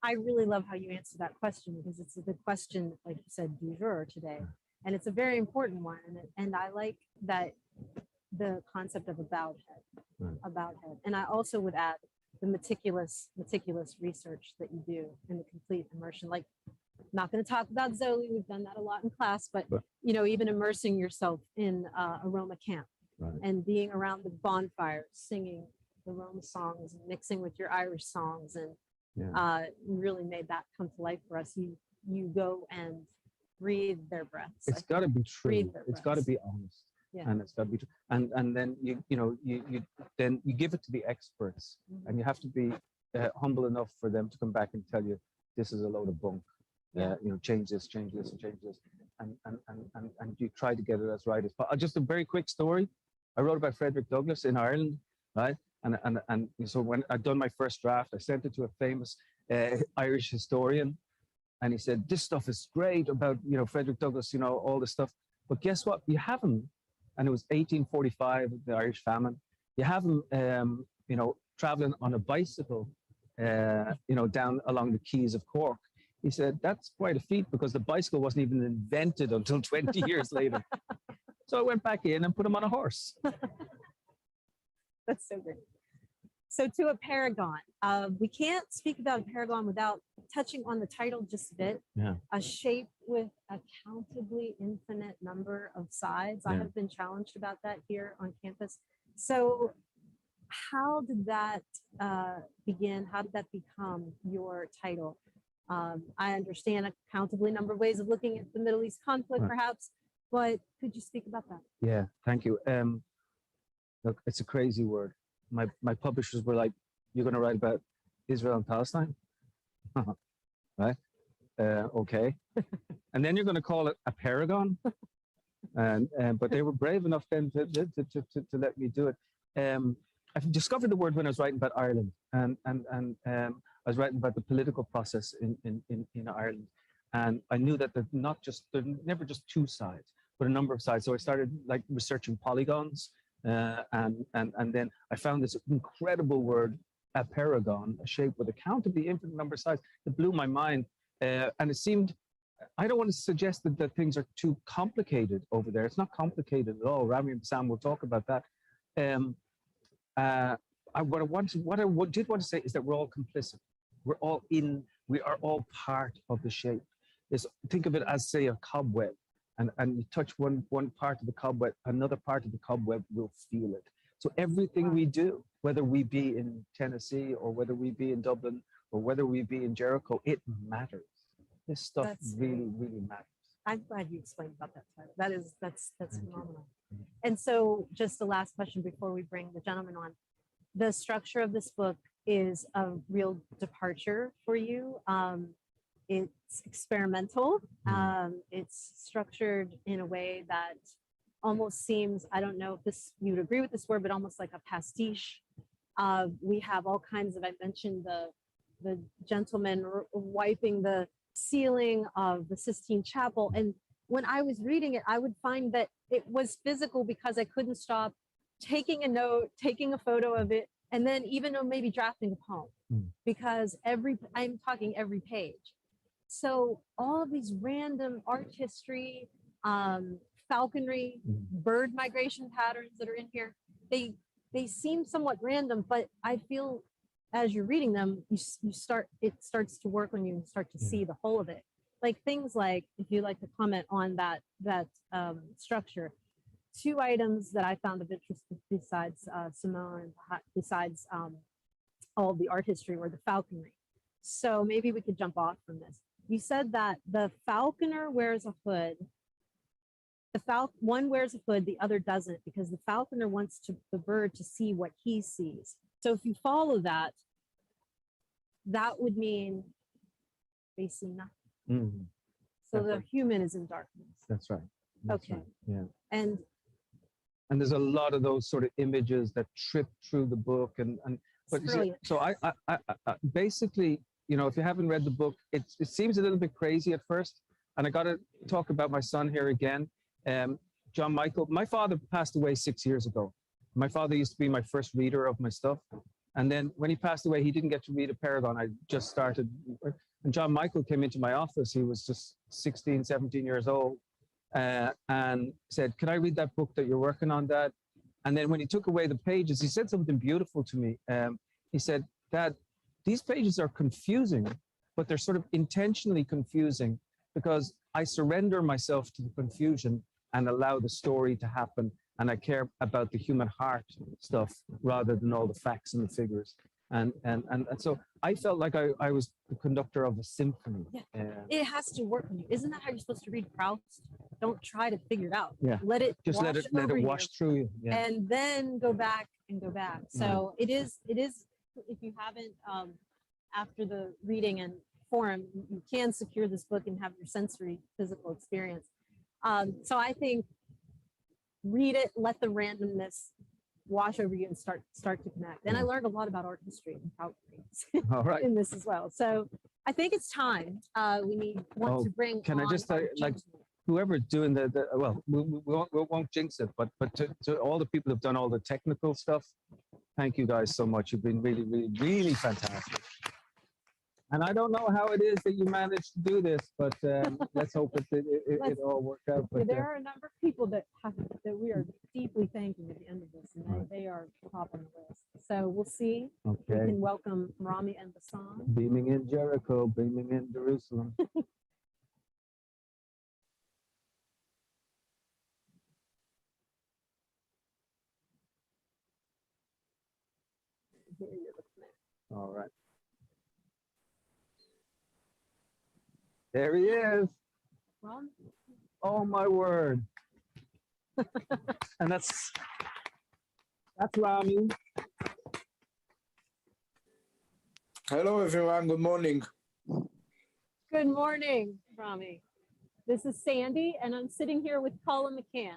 I really love how you answer that question, because it's the question, like you said, du jour today. And it's a very important one. And I like that the concept of a bowed head, And I also would add the meticulous research that you do in the complete immersion. Like, not going to talk about Zoli, we've done that a lot in class, but even immersing yourself in a Roma camp, and being around the bonfires, singing the Roma songs and mixing with your Irish songs, and really made that come to life for us. You go and breathe their breaths. It's got to be true. It's got to be honest. And it's got to be true. And then you give it to the experts, and you have to be humble enough for them to come back and tell you this is a load of bunk. Change this, and change this, and you try to get it as right as possible. Just a very quick story. I wrote about Frederick Douglass in Ireland, right? And so when I'd done my first draft, I sent it to a famous Irish historian, and he said, "This stuff is great about Frederick Douglass, all this stuff. But guess what? You have him." And it was 1845, the Irish famine. You have him, traveling on a bicycle, down along the quays of Cork. He said, that's quite a feat, because the bicycle wasn't even invented until 20 years later. So I went back in and put him on a horse. That's so great. So to a paragon, we can't speak about a paragon without touching on the title just a bit. Yeah. A shape with a countably infinite number of sides. I Yeah. have been challenged about that here on campus. So how did that begin? How did that become your title? I understand a countably number of ways of looking at the Middle East conflict, Right. perhaps, but could you speak about that? Yeah, thank you. Look, it's a crazy word. My publishers were like, "You're going to write about Israel and Palestine, right? Okay, and then you're going to call it a paragon." But they were brave enough then to let me do it. I discovered the word when I was writing about Ireland, and I was writing about the political process in Ireland, and I knew that there's never just two sides, but a number of sides. So I started like researching polygons, and then I found this incredible word, a paragon, a shape with a countably infinite number of sides. It blew my mind, and it seemed. I don't want to suggest that things are too complicated over there. It's not complicated at all. Rami and Sam will talk about that. What I did want to say is that we're all complicit. We are all part of the shape. Think of it as, say, a cobweb, and you touch one part of the cobweb, another part of the cobweb will feel it. So everything we do, whether we be in Tennessee or whether we be in Dublin or whether we be in Jericho, it matters. This stuff really matters. I'm glad you explained about that title. That's phenomenal. And so just the last question before we bring the gentleman on. The structure of this book is a real departure for you. It's experimental. It's structured in a way that almost seems, I don't know if you would agree with this word, but almost like a pastiche. We have all kinds of, I mentioned the gentleman wiping the ceiling of the Sistine Chapel. And when I was reading it, I would find that it was physical because I couldn't stop taking a note, taking a photo of it, and then even maybe drafting a poem, because I'm talking every page. So all of these random art history, falconry, bird migration patterns that are in here, they seem somewhat random, but I feel as you're reading them, it starts to work on you and start to see the whole of it. Like things like, if you'd like to comment on that structure, two items that I found of interest besides Simone, besides all the art history, were the falconry. So maybe we could jump off from this. You said that the falconer wears a hood. One wears a hood, the other doesn't, because the falconer wants the bird to see what he sees. So if you follow that, that would mean they see nothing. So the human is in darkness. That's right. Okay. Right. Yeah. And there's a lot of those sort of images that trip through the book, but brilliant. So I basically, if you haven't read the book, it seems a little bit crazy at first, and I got to talk about my son here again. John Michael, my father passed away 6 years ago. My father used to be my first reader of my stuff. And then when he passed away, he didn't get to read a paragon. I just started. And John Michael came into my office. He was just 16, 17 years old, and said, "Can I read that book that you're working on, Dad?" And then when he took away the pages, he said something beautiful to me. He said, "Dad, these pages are confusing, but they're sort of intentionally confusing because I surrender myself to the confusion and allow the story to happen. And I care about the human heart stuff rather than all the facts and the figures." And so I felt like I was the conductor of a symphony. Yeah. It has to work on you. Isn't that how you're supposed to read Proust? Don't try to figure it out. Yeah. Let it let it wash through you. Yeah. And then go back and go back. So it is, if you haven't, after the reading and forum, you can secure this book and have your sensory physical experience. So I think read it, let the randomness wash over you and start to connect. And I learned a lot about art history and falconry All right. in this as well. So I think it's time. We want to bring. Can I just say, like, whoever's doing well, we won't jinx it, but to all the people who've done all the technical stuff, thank you guys so much. You've been really, really, really fantastic. And I don't know how it is that you managed to do this, but let's hope it all worked out. But, there are a number of people that we are deeply thanking at the end of this, and they are top on the list. So we'll see. We Okay. can welcome Rami and Bassam. Beaming in Jericho, beaming in Jerusalem. Here you're looking at. All right. There he is. Rami. Oh my word. And that's Rami. Hello, everyone. Good morning. Good morning, Rami. This is Sandy, and I'm sitting here with Colin Mccann.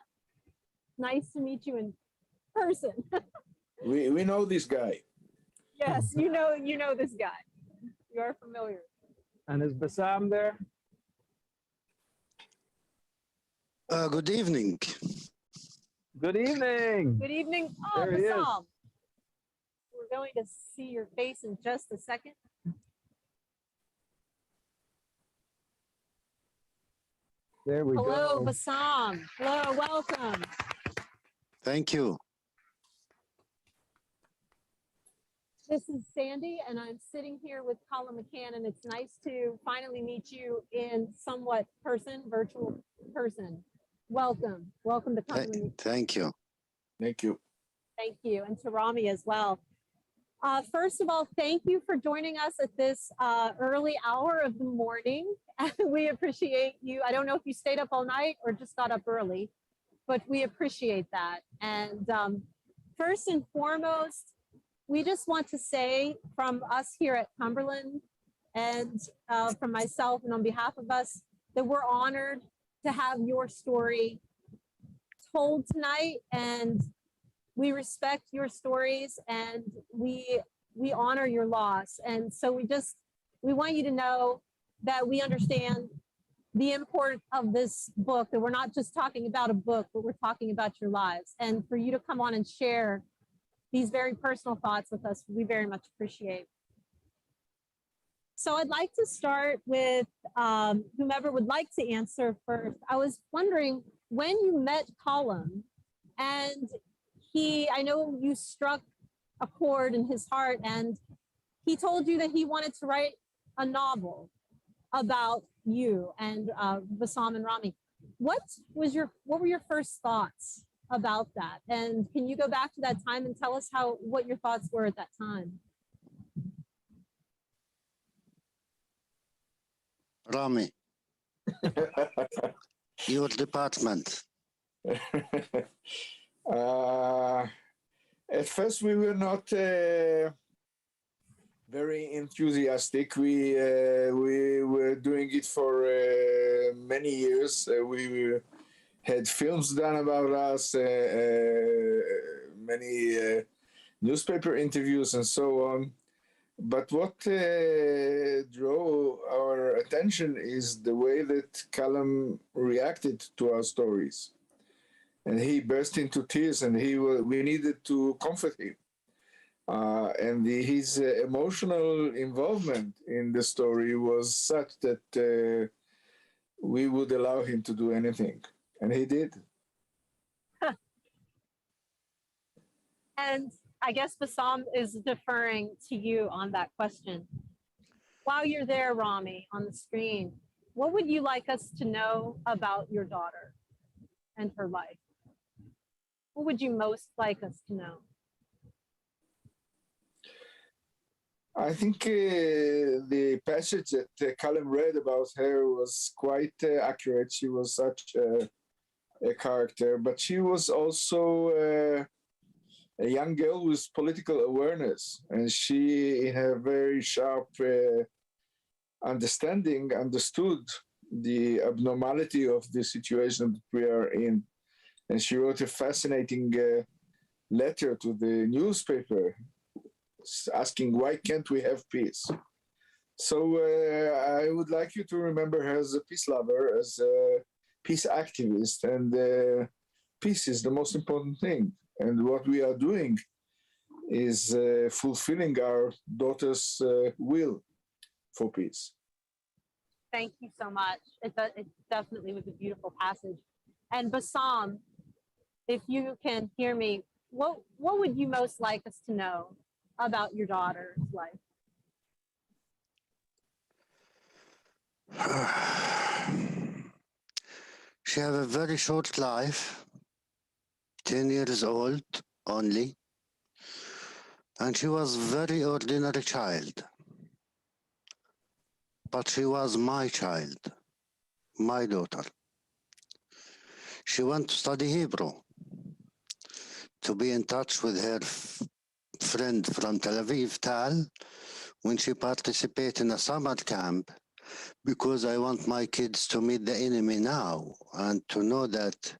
Nice to meet you in person. We know this guy. Yes, you know this guy. You are familiar. And is Bassam there? Good evening. Good evening. Good evening. Oh, There he is. Bassam. We're going to see your face in just a second. There we Hello, go. Bassam. Hello, welcome. Thank you. This is Sandy, and I'm sitting here with Colin Mccann, and it's nice to finally meet you in somewhat virtual person. Welcome. Welcome to Colin. Thank you. Thank you. Thank you, and to Rami as well. First of all, thank you for joining us at this early hour of the morning. We appreciate you. I don't know if you stayed up all night or just got up early, but we appreciate that. And first and foremost, we just want to say from us here at Cumberland and from myself and on behalf of us that we're honored to have your story told tonight, and we respect your stories, and we honor your loss. And so we want you to know that we understand the import of this book, that we're not just talking about a book, but we're talking about your lives. And for you to come on and share these very personal thoughts with us, we very much appreciate. So I'd like to start with whomever would like to answer first. I was wondering, when you met Colum, and I know you struck a chord in his heart, and he told you that he wanted to write a novel about you and Bassam and Rami. What were your first thoughts about that? And can you go back to that time and tell us what your thoughts were at that time? Rami, your department. At first, we were not very enthusiastic. We were doing it for many years. We had films done about us, many newspaper interviews, and so on. But what drew our attention is the way that Colum reacted to our stories. And he burst into tears, and we needed to comfort him. And his emotional involvement in the story was such that we would allow him to do anything. And he did. And I guess Bassam is deferring to you on that question. While you're there, Rami, on the screen, what would you like us to know about your daughter and her life? What would you most like us to know? I think the passage that Colin read about her was quite accurate. She was such a character, but she was also a young girl with political awareness, and she, in her very sharp understanding, understood the abnormality of the situation that we are in. And she wrote a fascinating letter to the newspaper asking, why can't we have peace? So I would like you to remember her as a peace lover, as a peace activist, and peace is the most important thing. And what we are doing is fulfilling our daughter's will for peace. Thank you so much. It definitely was a beautiful passage. And Bassam, if you can hear me, what would you most like us to know about your daughter's life? She have a very short life, 10 years old only, and she was very ordinary child. But she was my child, my daughter. She went to study Hebrew, to be in touch with her friend from Tel Aviv, Tal, when she participated in a summer camp, because I want my kids to meet the enemy now and to know that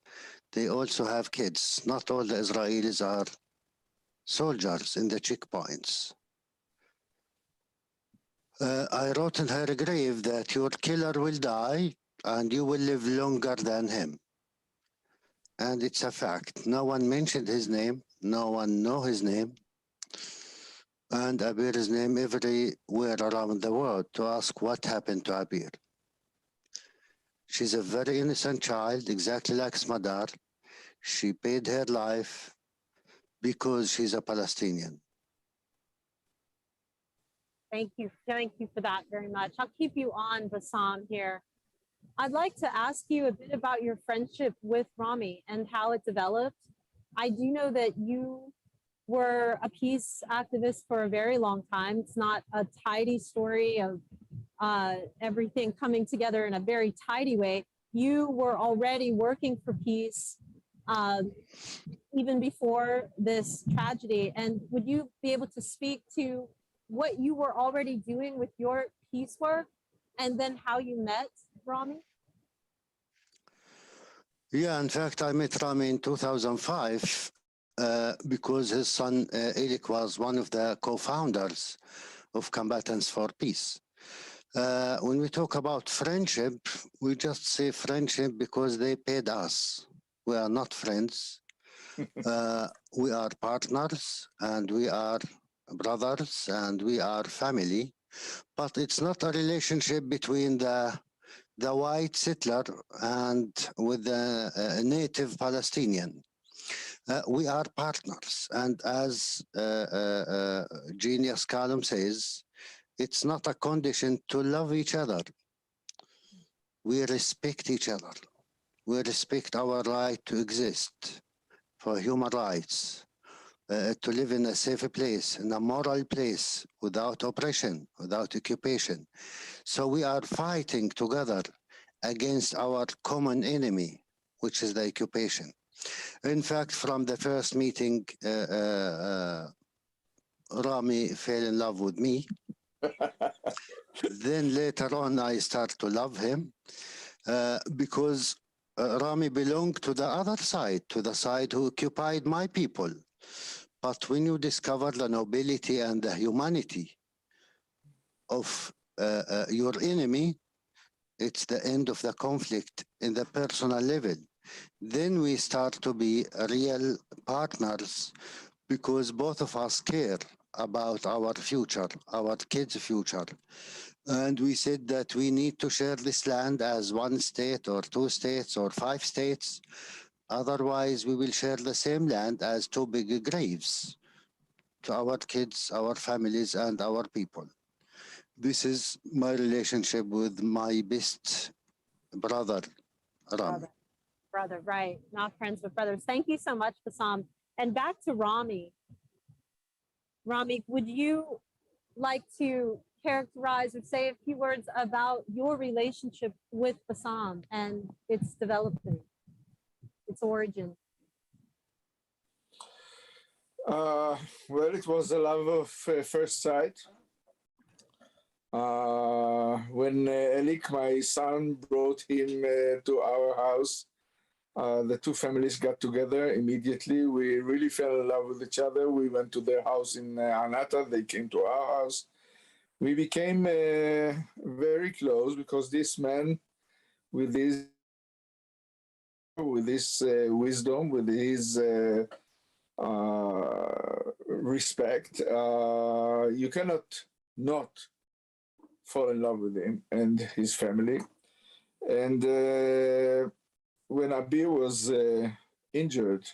they also have kids. Not all the Israelis are soldiers in the checkpoints. I wrote in her grave that your killer will die and you will live longer than him. And it's a fact. No one mentioned his name. No one know his name. And Abir's name everywhere around the world to ask what happened to Abir. She's a very innocent child, exactly like Smadar. She paid her life because she's a Palestinian. Thank you for that very much. I'll keep you on, Bassam, here. I'd like to ask you a bit about your friendship with Rami and how it developed. I do know that you were a peace activist for a very long time. It's not a tidy story of everything coming together in a very tidy way. You were already working for peace even before this tragedy. And would you be able to speak to what you were already doing with your peace work and then how you met Rami? Yeah, in fact, I met Rami in 2005 because his son Elik was one of the co-founders of Combatants for Peace. When we talk about friendship, we just say friendship because they paid us. We are not friends. We are partners and we are brothers and we are family. But it's not a relationship between the white settler and with the native Palestinian. We are partners. And as Genius Colum says, it's not a condition to love each other. We respect each other. We respect our right to exist for human rights, to live in a safe place, in a moral place, without oppression, without occupation. So we are fighting together against our common enemy, which is the occupation. In fact, from the first meeting, Rami fell in love with me. Then later on, I start to love him because Rami belonged to the other side, to the side who occupied my people. But when you discover the nobility and the humanity of your enemy, it's the end of the conflict in the personal level. Then we start to be real partners because both of us care about our future, our kids' future. And we said that we need to share this land as one state or two states or 5 states. Otherwise, we will share the same land as 2 big graves to our kids, our families, and our people. This is my relationship with my best brother, Rami. Brother, right. Not friends, but brothers. Thank you so much, Bassam. And back to Rami. Rami, would you like to characterize or say a few words about your relationship with Bassam and its development, its origin? Well, it was a love of first sight. When Elik, my son, brought him to our house, the two families got together immediately. We really fell in love with each other. We went to their house in Anata. They came to our house. We became very close because this man, with his wisdom, with his respect, you cannot not fall in love with him and his family. And when Abir was injured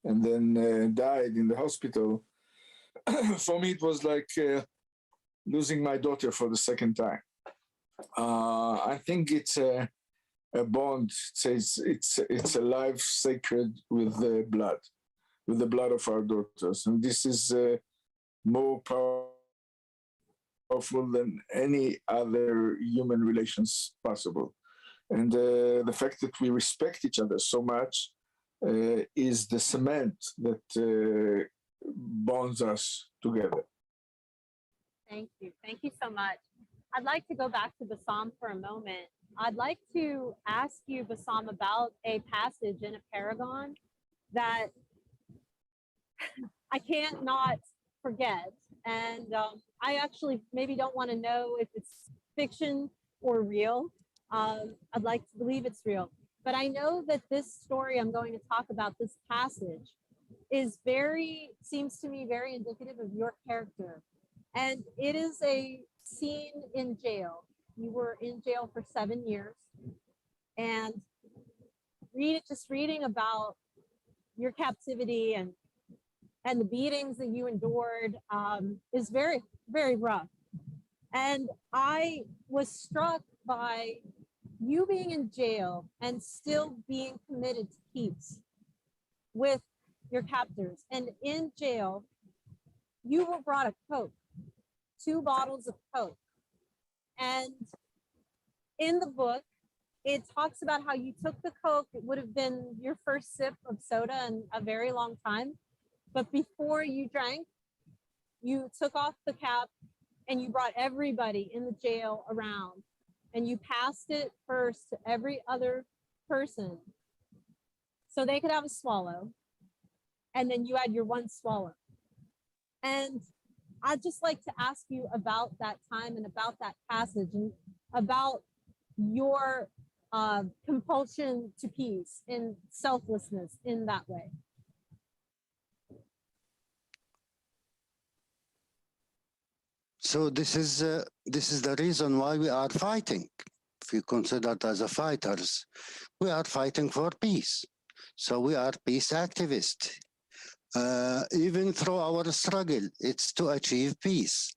and then died in the hospital, for me, it was like losing my daughter for the second time. I think it's a bond. It's a life sacred with the blood of our daughters, and this is more powerful than any other human relations possible. And the fact that we respect each other so much is the cement that bonds us together. Thank you. Thank you so much. I'd like to go back to Bassam for a moment. I'd like to ask you, Bassam, about a passage in a paragon that I can't not forget. And I actually maybe don't want to know if it's fiction or real. I'd like to believe it's real. But I know that this story I'm going to talk about, this passage, seems to me very indicative of your character. And it is a scene in jail. You were in jail for 7 years. And just reading about your captivity and the beatings that you endured is very, very rough. And I was struck by you being in jail and still being committed to peace with your captors. And in jail, you were brought a Coke, 2 bottles of Coke. And in the book, it talks about how you took the Coke. It would have been your first sip of soda in a very long time. But before you drank, you took off the cap and you brought everybody in the jail around. And you passed it first to every other person so they could have a swallow. And then you had your one swallow. And I'd just like to ask you about that time and about that passage and about your compulsion to peace and selflessness in that way. So this is the reason why we are fighting. If you consider it as a fighters, we are fighting for peace. So we are peace activists. Even through our struggle, it's to achieve peace.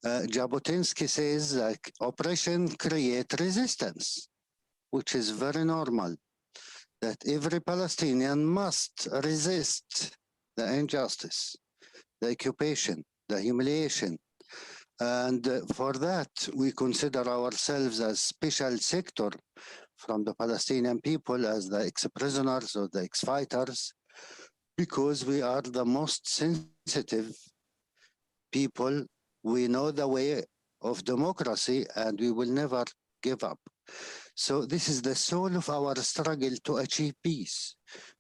Jabotinsky says like oppression creates resistance, which is very normal. That every Palestinian must resist the injustice, the occupation, the humiliation. And for that, we consider ourselves as special sector from the Palestinian people as the ex-prisoners or the ex-fighters, because we are the most sensitive people. We know the way of democracy and we will never give up. So this is the soul of our struggle to achieve peace.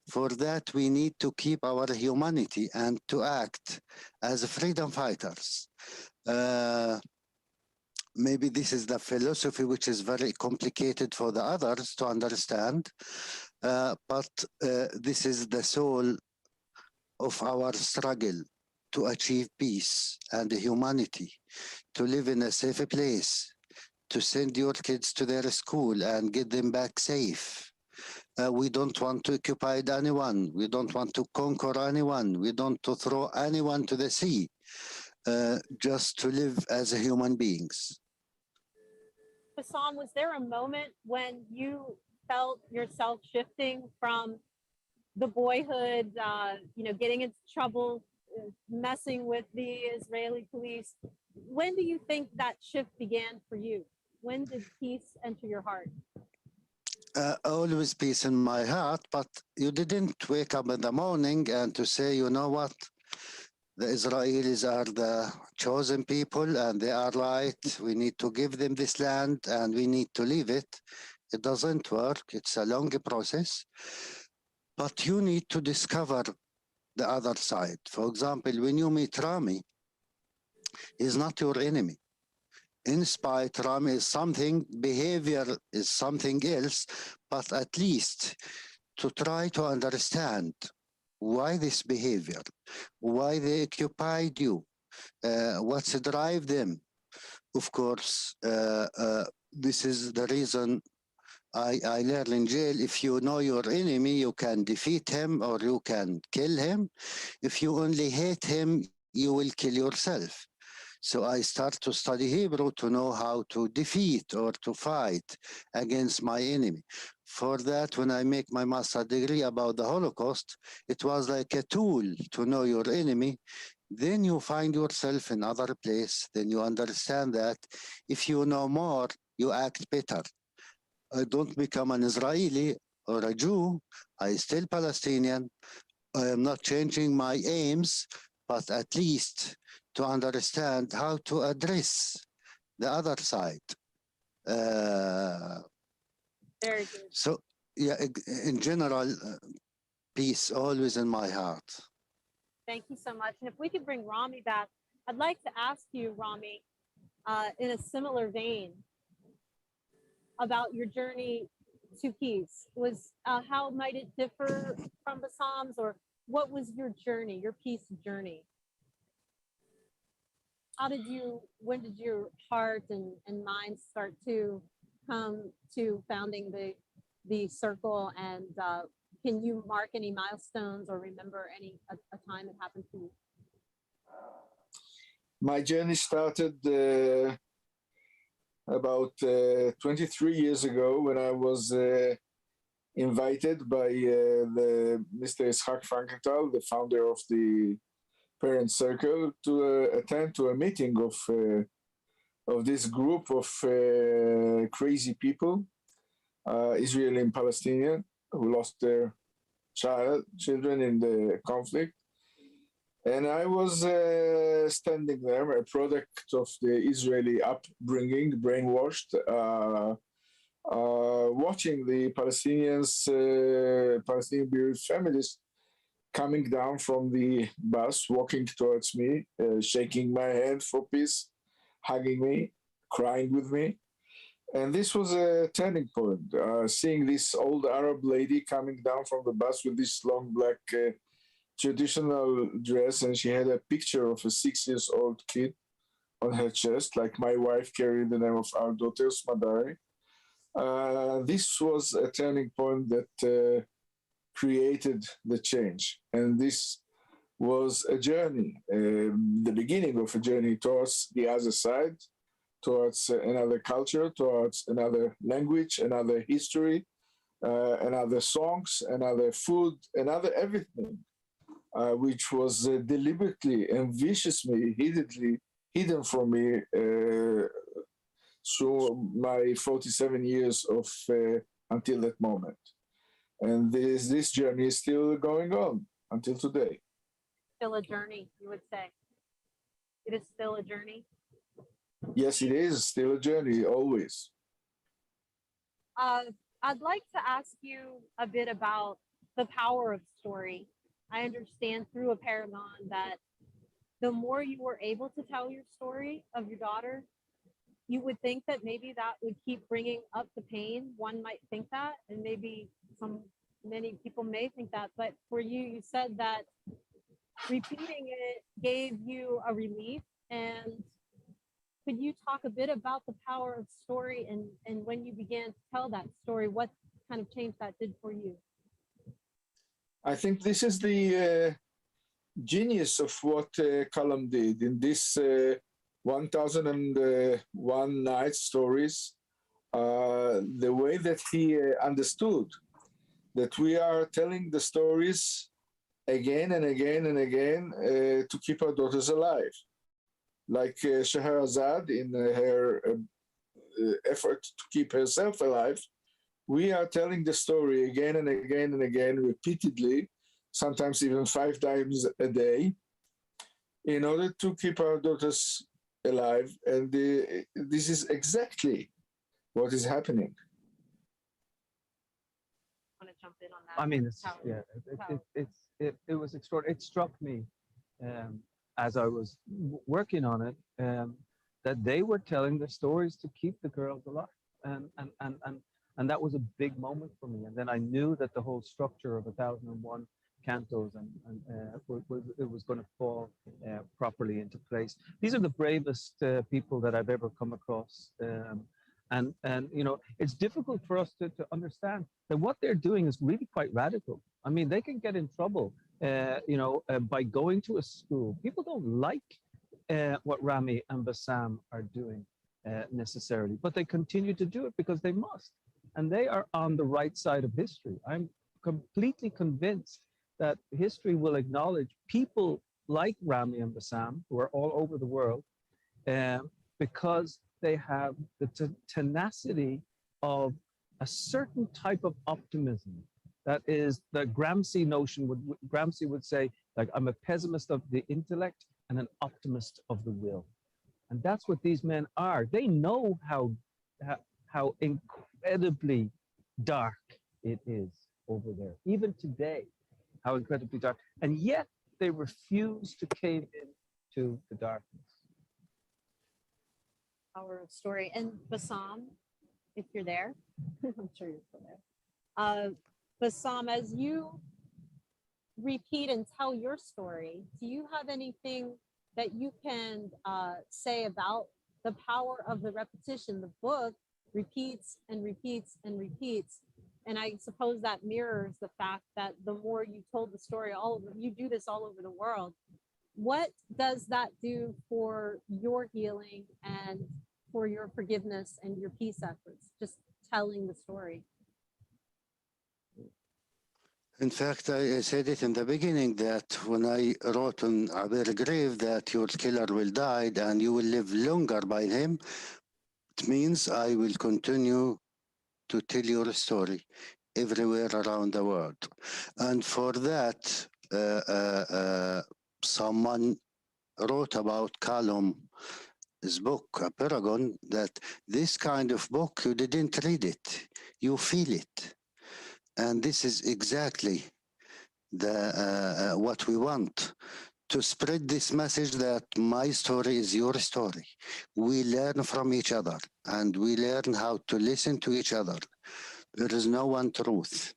For that, we need to keep our humanity and to act as freedom fighters. Maybe this is the philosophy which is very complicated for the others to understand, but this is the soul of our struggle to achieve peace and humanity, to live in a safe place, to send your kids to their school and get them back safe. We don't want to occupy anyone. We don't want to conquer anyone. We don't want to throw anyone to the sea. Just to live as human beings. Bassam, was there a moment when you felt yourself shifting from the boyhood, getting into trouble, messing with the Israeli police? When do you think that shift began for you? When did peace enter your heart? Always peace in my heart, but you didn't wake up in the morning and to say, you know what? The Israelis are the chosen people and they are right. We need to give them this land and we need to leave it. It doesn't work. It's a long process. But you need to discover the other side. For example, when you meet Rami, he's not your enemy. In spite, Rami is something, behavior is something else, but at least to try to understand why this behavior, why they occupied you, what's drive them. Of course, this is the reason I learned in jail, if you know your enemy, you can defeat him or you can kill him. If you only hate him, you will kill yourself. So I start to study Hebrew to know how to defeat or to fight against my enemy. For that, when I make my master degree about the Holocaust, it was like a tool to know your enemy. Then you find yourself in other place. Then you understand that if you know more, you act better. I don't become an Israeli or a Jew. I still Palestinian. I am not changing my aims, but at least to understand how to address the other side. Very good. So, yeah, in general, peace always in my heart. Thank you so much. And if we could bring Rami back, I'd like to ask you, Rami, in a similar vein, about your journey to peace. How might it differ from the Psalms, or what was your journey, your peace journey? When did your heart and mind start to come to founding the circle, and can you mark any milestones or remember a time it happened to you? My journey started about 23 years ago when I was invited by the Mr. Itzhak Frankenthal, the founder of the Parent Circle, to attend to a meeting of this group of crazy people, Israeli and Palestinian, who lost their children in the conflict. And I was standing there, a product of the Israeli upbringing, brainwashed, watching the Palestinian bereaved families coming down from the bus, walking towards me, shaking my hand for peace, hugging me, crying with me. And this was a turning point, seeing this old Arab lady coming down from the bus with this long black traditional dress, and she had a picture of a 6-year-old kid on her chest, like my wife carried the name of our daughter, Smadari. This was a turning point that created the change. And this was a journey, the beginning of a journey towards the other side, towards another culture, towards another language, another history, another songs, another food, another everything. Which was deliberately and viciously, hidden from me through my 47 years of until that moment. And this journey is still going on until today. Still a journey, you would say. It is still a journey. Yes, it is still a journey, always. I'd like to ask you a bit about the power of story. I understand through a paragon that the more you were able to tell your story of your daughter, you would think that maybe that would keep bringing up the pain. One might think that, and maybe many people may think that, but for you, you said that repeating it gave you a relief. And could you talk a bit about the power of story, and when you began to tell that story, what kind of change that did for you? I think this is the genius of what Colum did in this 1001 Night stories, the way that he understood that we are telling the stories again and again and again to keep our daughters alive. Like Scheherazade in her effort to keep herself alive, we are telling the story again and again and again, repeatedly, sometimes even 5 times a day, in order to keep our daughters alive. And this is exactly what is happening. I want to jump in on that. I mean, it was extraordinary. It struck me as I was working on it that they were telling the stories to keep the girls alive, and that was a big moment for me. And then I knew that the whole structure of 1001 cantos it was going to fall properly into place. These are the bravest people that I've ever come across. And you know, it's difficult for us to understand that what they're doing is really quite radical. I mean, they can get in trouble by going to a school. People don't like what Rami and Bassam are doing necessarily, but they continue to do it because they must. And they are on the right side of history. I'm completely convinced that history will acknowledge people like Rami and Bassam, who are all over the world, because they have the tenacity of a certain type of optimism. That is the Gramsci notion. Gramsci would say, like, I'm a pessimist of the intellect and an optimist of the will. And that's what these men are. They know how incredibly dark it is over there, even today, how incredibly dark. And yet they refuse to cave in to the darkness. Power of story. And Bassam, if you're there, I'm sure you're still there. Bassam, as you repeat and tell your story, do you have anything that you can say about the power of the repetition? The book repeats and repeats and repeats. And I suppose that mirrors the fact that the more you told the story, you do this all over the world. What does that do for your healing and for your forgiveness and your peace efforts? Just telling the story. In fact, I said it in the beginning that when I wrote on Abir's grave that your killer will die and you will live longer by him, it means I will continue to tell your story everywhere around the world. And for that, someone wrote about Colum, his book, A Paragon, that this kind of book, you didn't read it, you feel it. And this is exactly what we want, to spread this message that my story is your story. We learn from each other and we learn how to listen to each other. There is no one truth.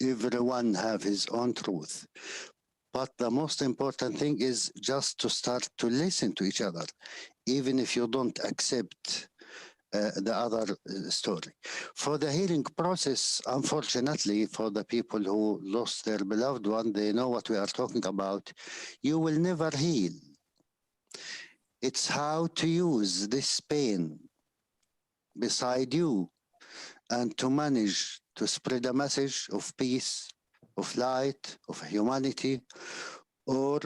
Everyone have his own truth. But the most important thing is just to start to listen to each other, even if you don't accept the other story. For the healing process, unfortunately, for the people who lost their beloved one, they know what we are talking about. You will never heal. It's how to use this pain beside you and to manage to spread a message of peace, of light, of humanity, or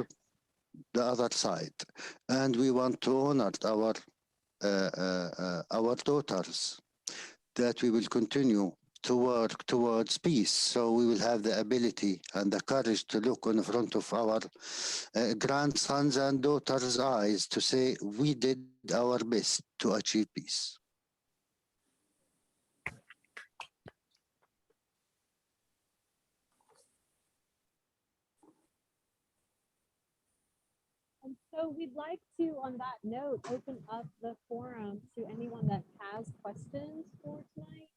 the other side. And we want to honor our daughters, that we will continue to work towards peace. So we will have the ability and the courage to look in front of our grandsons and daughters' eyes to say, we did our best to achieve peace. And so we'd like to, on that note, open up the forum to anyone that has questions for tonight.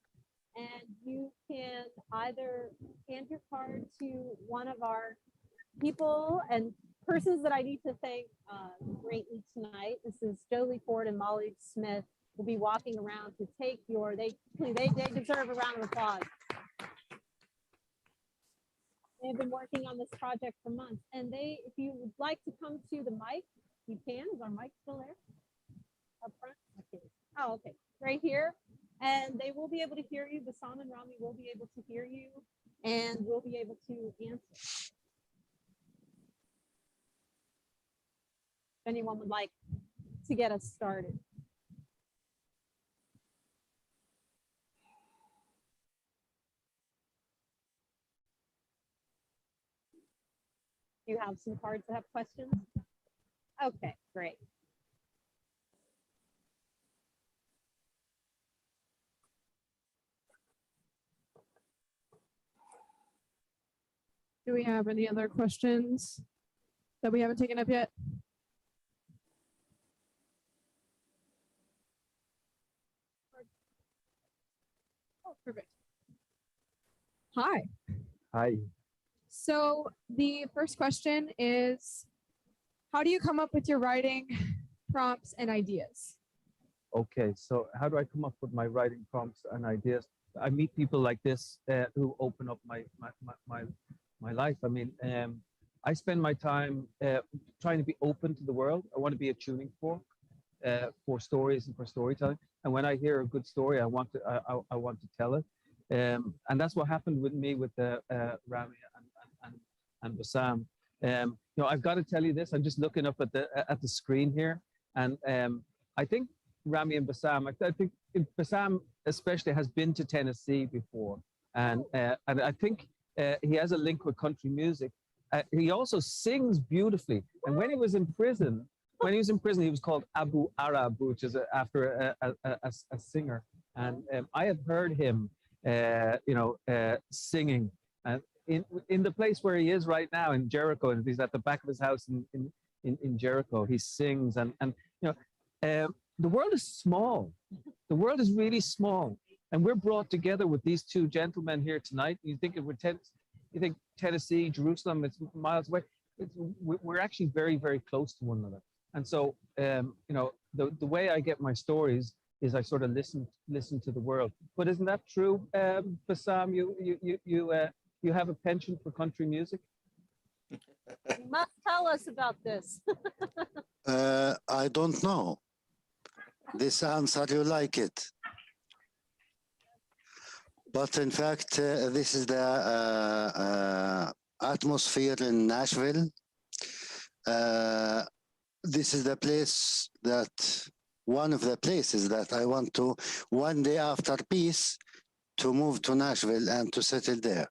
And you can either hand your card to one of our people and persons that I need to thank greatly tonight. This is Jolie Ford and Molly Smith will be walking around to take your, they deserve a round of applause. They've been working on this project for months, and if you would like to come to the mic, you can. Is our mic still there? Up front? Okay. Oh, okay. Right here. And they will be able to hear you. Bassam and Rami will be able to hear you, and we'll be able to answer. If anyone would like to get us started. You have some cards that have questions? Okay, great. Do we have any other questions that we haven't taken up yet? Oh, perfect. Hi. Hi. So the first question is, how do you come up with your writing prompts and ideas? Okay, so how do I come up with my writing prompts and ideas? I meet people like this who open up my life. I mean, I spend my time trying to be open to the world. I want to be a tuning fork for stories and for storytelling. And when I hear a good story, I want to tell it. And that's what happened with me with Rami and Bassam. I've got to tell you this. I'm just looking up at the screen here, and I think Rami and Bassam. I think Bassam especially has been to Tennessee before, and I think he has a link with country music. He also sings beautifully. And when he was in prison, he was called Abu Arab, which is after a singer. And I have heard him, singing. And in the place where he is right now in Jericho, and he's at the back of his house in Jericho, he sings. And the world is small. The world is really small. And we're brought together with these two gentlemen here tonight. You think Tennessee, Jerusalem, it's miles away. We're actually very, very close to one another. And so, the way I get my stories is I sort of listen to the world. But isn't that true, Bassam? You have a penchant for country music? You must tell us about this. I don't know. This answer, you like it. But in fact, this is the atmosphere in Nashville. This is the place one of the places that I want to, one day after peace, to move to Nashville and to settle there.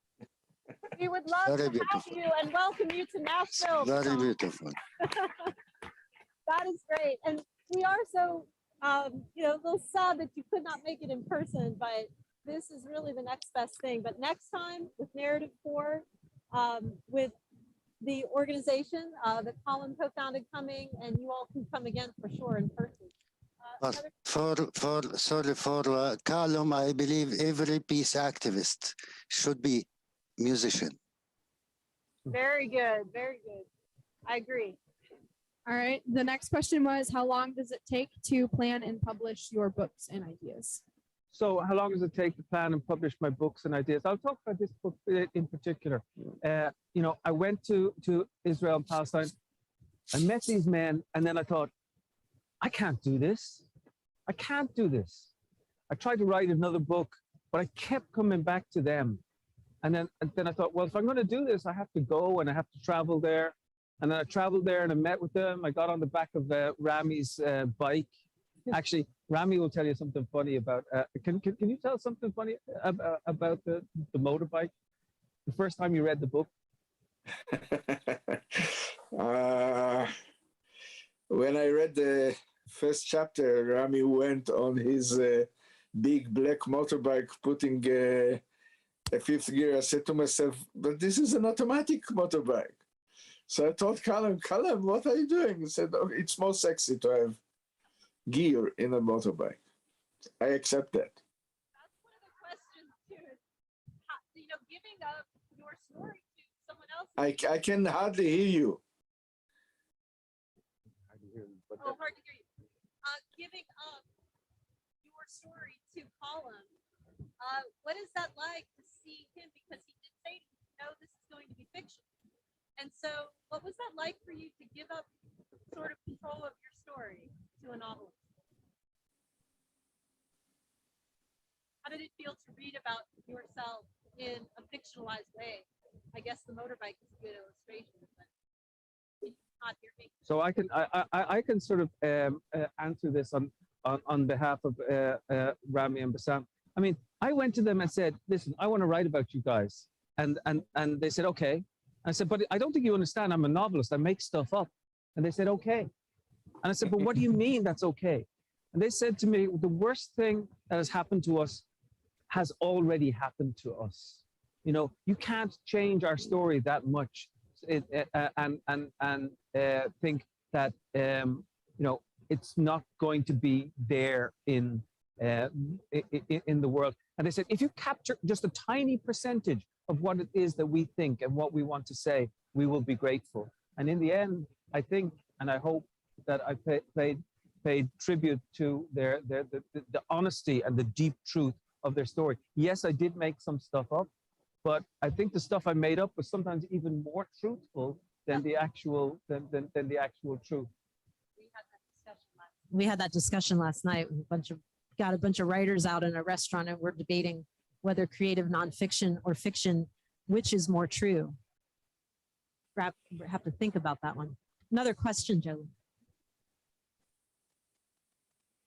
We would love Very to beautiful. have you and welcome you to Nashville. Very beautiful. That is great. And we are so, a little sad that you could not make it in person, but this is really the next best thing. But next time with Narrative 4, with the organization that Colin co-founded coming, and you all can come again for sure in person. But for Colum, I believe every peace activist should be musician. Very good, very good. I agree. All right. The next question was, how long does it take to plan and publish your books and ideas? So how long does it take to plan and publish my books and ideas? I'll talk about this book in particular. I went to Israel and Palestine. I met these men, and then I thought, I can't do this. I can't do this. I tried to write another book, but I kept coming back to them. And then I thought, well, if I'm going to do this, I have to go and I have to travel there. And then I traveled there and I met with them. I got on the back of Rami's bike. Actually, Rami will tell you something funny about. Can you tell us something funny about the motorbike? The first time you read the book. When I read the first chapter, Rami went on his big black motorbike, putting a fifth gear. I said to myself, but this is an automatic motorbike. So I told Colin, what are you doing? He said, oh, it's more sexy to have gear in a motorbike. I accept that. That's one of the questions too. Giving up your story to someone else. I can hardly hear you. Oh, hard to hear you. Giving up your story to Colin. What is that like to see him? Because he did say, this is going to be fiction. And so what was that like for you to give up sort of control of your story to a novelist? How did it feel to read about yourself in a fictionalized way? I guess the motorbike is a good illustration, but you not hear me. So I can sort of answer this on behalf of Rami and Bassam. I mean, I went to them and said, listen, I want to write about you guys. And they said, okay. I said, but I don't think you understand. I'm a novelist. I make stuff up. And they said, okay. And I said, but what do you mean that's okay? And they said to me, the worst thing that has happened to us has already happened to us. You can't change our story that much and think that, it's not going to be there in the world. And they said, if you capture just a tiny percentage of what it is that we think and what we want to say, we will be grateful. And in the end, I think, and I hope that I paid tribute to the honesty and the deep truth of their story. Yes, I did make some stuff up, but I think the stuff I made up was sometimes even more truthful than the actual than the actual truth. We had that discussion last night. Got a bunch of writers out in a restaurant, and we're debating whether creative nonfiction or fiction, which is more true. Have to think about that one. Another question, Joe.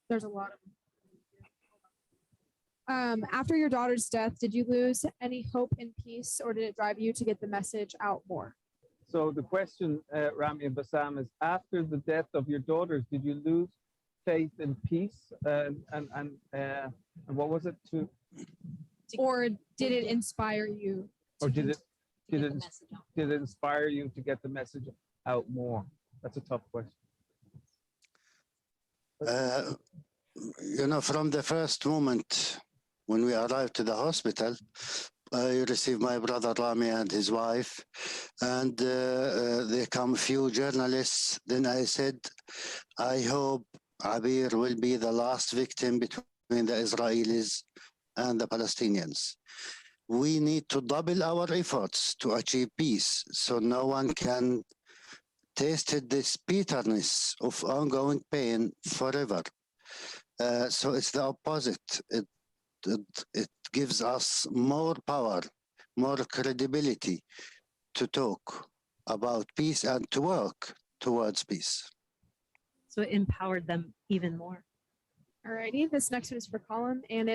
There's a lot of them. After your daughter's death, did you lose any hope in peace, or did it drive you to get the message out more? So the question, Rami and Bassam, is after the death of your daughters, did you lose faith in peace? And what was it to? Or did it inspire you? Or did it inspire you to get the message out more? That's a tough question. You know, from the first moment when we arrived to the hospital, I received my brother Rami and his wife, and there come few journalists. Then I said, I hope Abir will be the last victim between the Israelis and the Palestinians. We need to double our efforts to achieve peace, so no one can taste this bitterness of ongoing pain forever. So it's the opposite. It gives us more power, more credibility to talk about peace and to work towards peace. So it empowered them even more. All righty, this next one is for Colin, and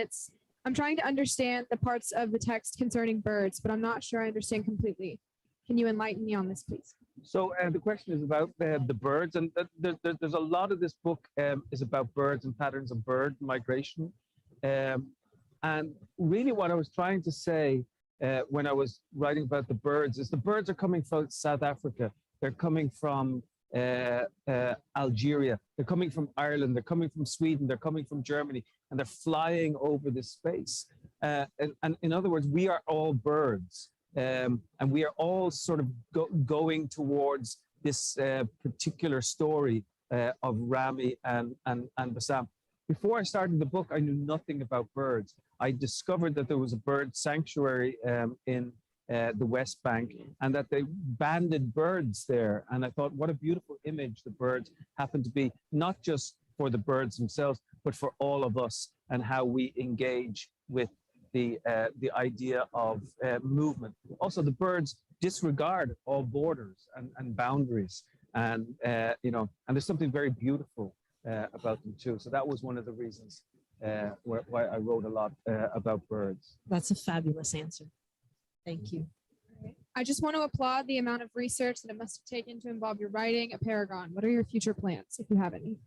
I'm trying to understand the parts of the text concerning birds, but I'm not sure I understand completely. Can you enlighten me on this, please? So the question is about the birds, and there's a lot of this book is about birds and patterns of bird migration. And really what I was trying to say when I was writing about the birds is the birds are coming from South Africa. They're coming from Algeria. They're coming from Ireland. They're coming from Sweden. They're coming from Germany. And they're flying over this space. And in other words, we are all birds. And we are all sort of going towards this particular story of Rami and Bassam. Before I started the book, I knew nothing about birds. I discovered that there was a bird sanctuary in the West Bank, and that they banded birds there. And I thought, what a beautiful image the birds happen to be, not just for the birds themselves, but for all of us, and how we engage with the idea of movement. Also, the birds disregard all borders and boundaries, and you know, and there's something very beautiful about them too. So that was one of the reasons why I wrote a lot about birds. That's a fabulous answer. Thank you. I just want to applaud the amount of research that it must have taken to involve your writing a paragon. What are your future plans, if you have any?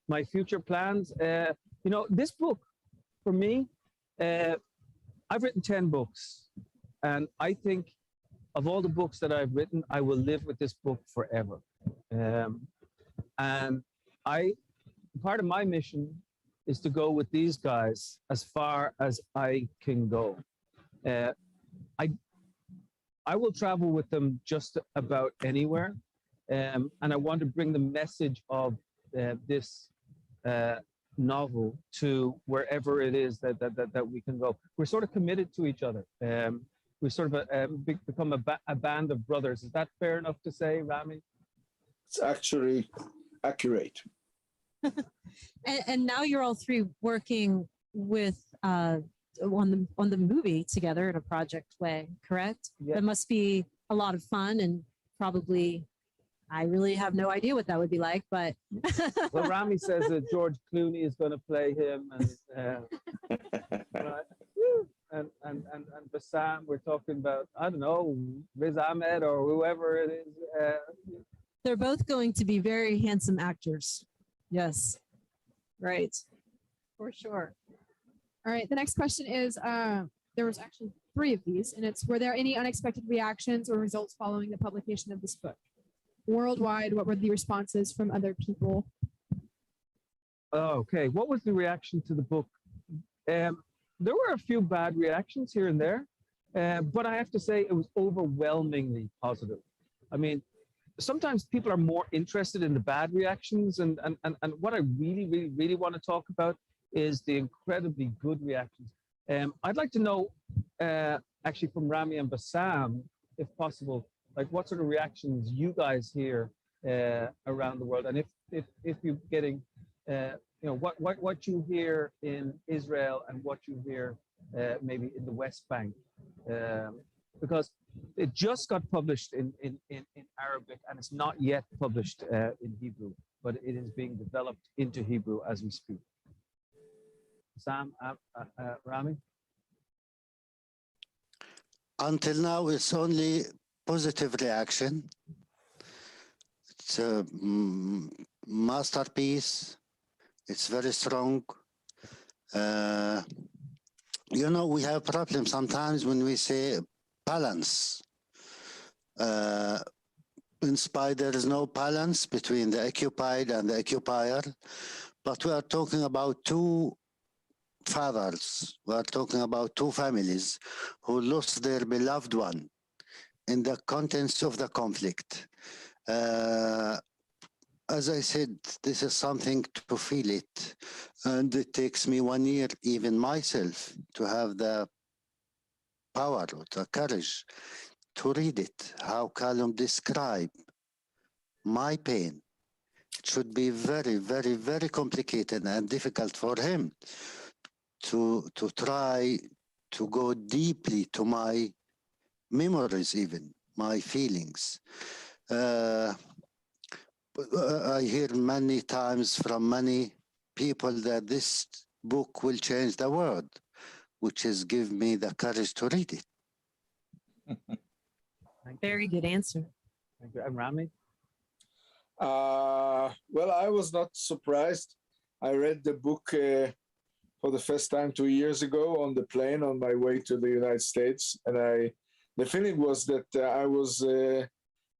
My future plans, you know, this book, for me, I've written 10 books, and I think of all the books that I've written, I will live with this book forever. And part of my mission is to go with these guys as far as I can go. I will travel with them just about anywhere, and I want to bring the message of this novel to wherever it is that we can go. We're sort of committed to each other. We sort of become a band of brothers. Is that fair enough to say, Rami? It's actually accurate. And now you're all three working with on the movie together in a project way, correct? Yeah. That must be a lot of fun, and probably I really have no idea what that would be like, but Well, Rami says that George Clooney is going to play him, and right? and Bassam, we're talking about, I don't know, Riz Ahmed or whoever it is. they're both going to be very handsome actors. Yes, right, for sure. All right, the next question is, there was actually 3 of these, and it's, were there any unexpected reactions or results following the publication of this book? Worldwide, what were the responses from other people? Okay, what was the reaction to the book? There were a few bad reactions here and there, but I have to say it was overwhelmingly positive. I mean, sometimes people are more interested in the bad reactions, and what I really want to talk about is the incredibly good reactions. I'd like to know, actually, from Rami and Bassam, if possible, like what sort of reactions you guys hear around the world, and if you're getting, you know, what you hear in Israel and what you hear maybe in the West Bank, because it just got published in Arabic and it's not yet published in Hebrew, but it is being developed into Hebrew as we speak. Sam, Rami? Until now, it's only positive reaction. It's a masterpiece. It's very strong. You know, we have problems sometimes when we say balance. In spy, there is no balance between the occupied and the occupier, but we are talking about two fathers. We are talking about two families who lost their beloved one in the contents of the conflict. As I said, this is something to feel it. And it takes me 1 year, even myself, to have the power or the courage to read it, how Colum described my pain. It should be very, very, very complicated and difficult for him to try to go deeply to my memories, even my feelings. I hear many times from many people that this book will change the world, which is give me the courage to read it. Very good answer. Thank you. And Rami? Well, I was not surprised. I read the book for the first time 2 years ago on the plane on my way to the United States. And the feeling was that I was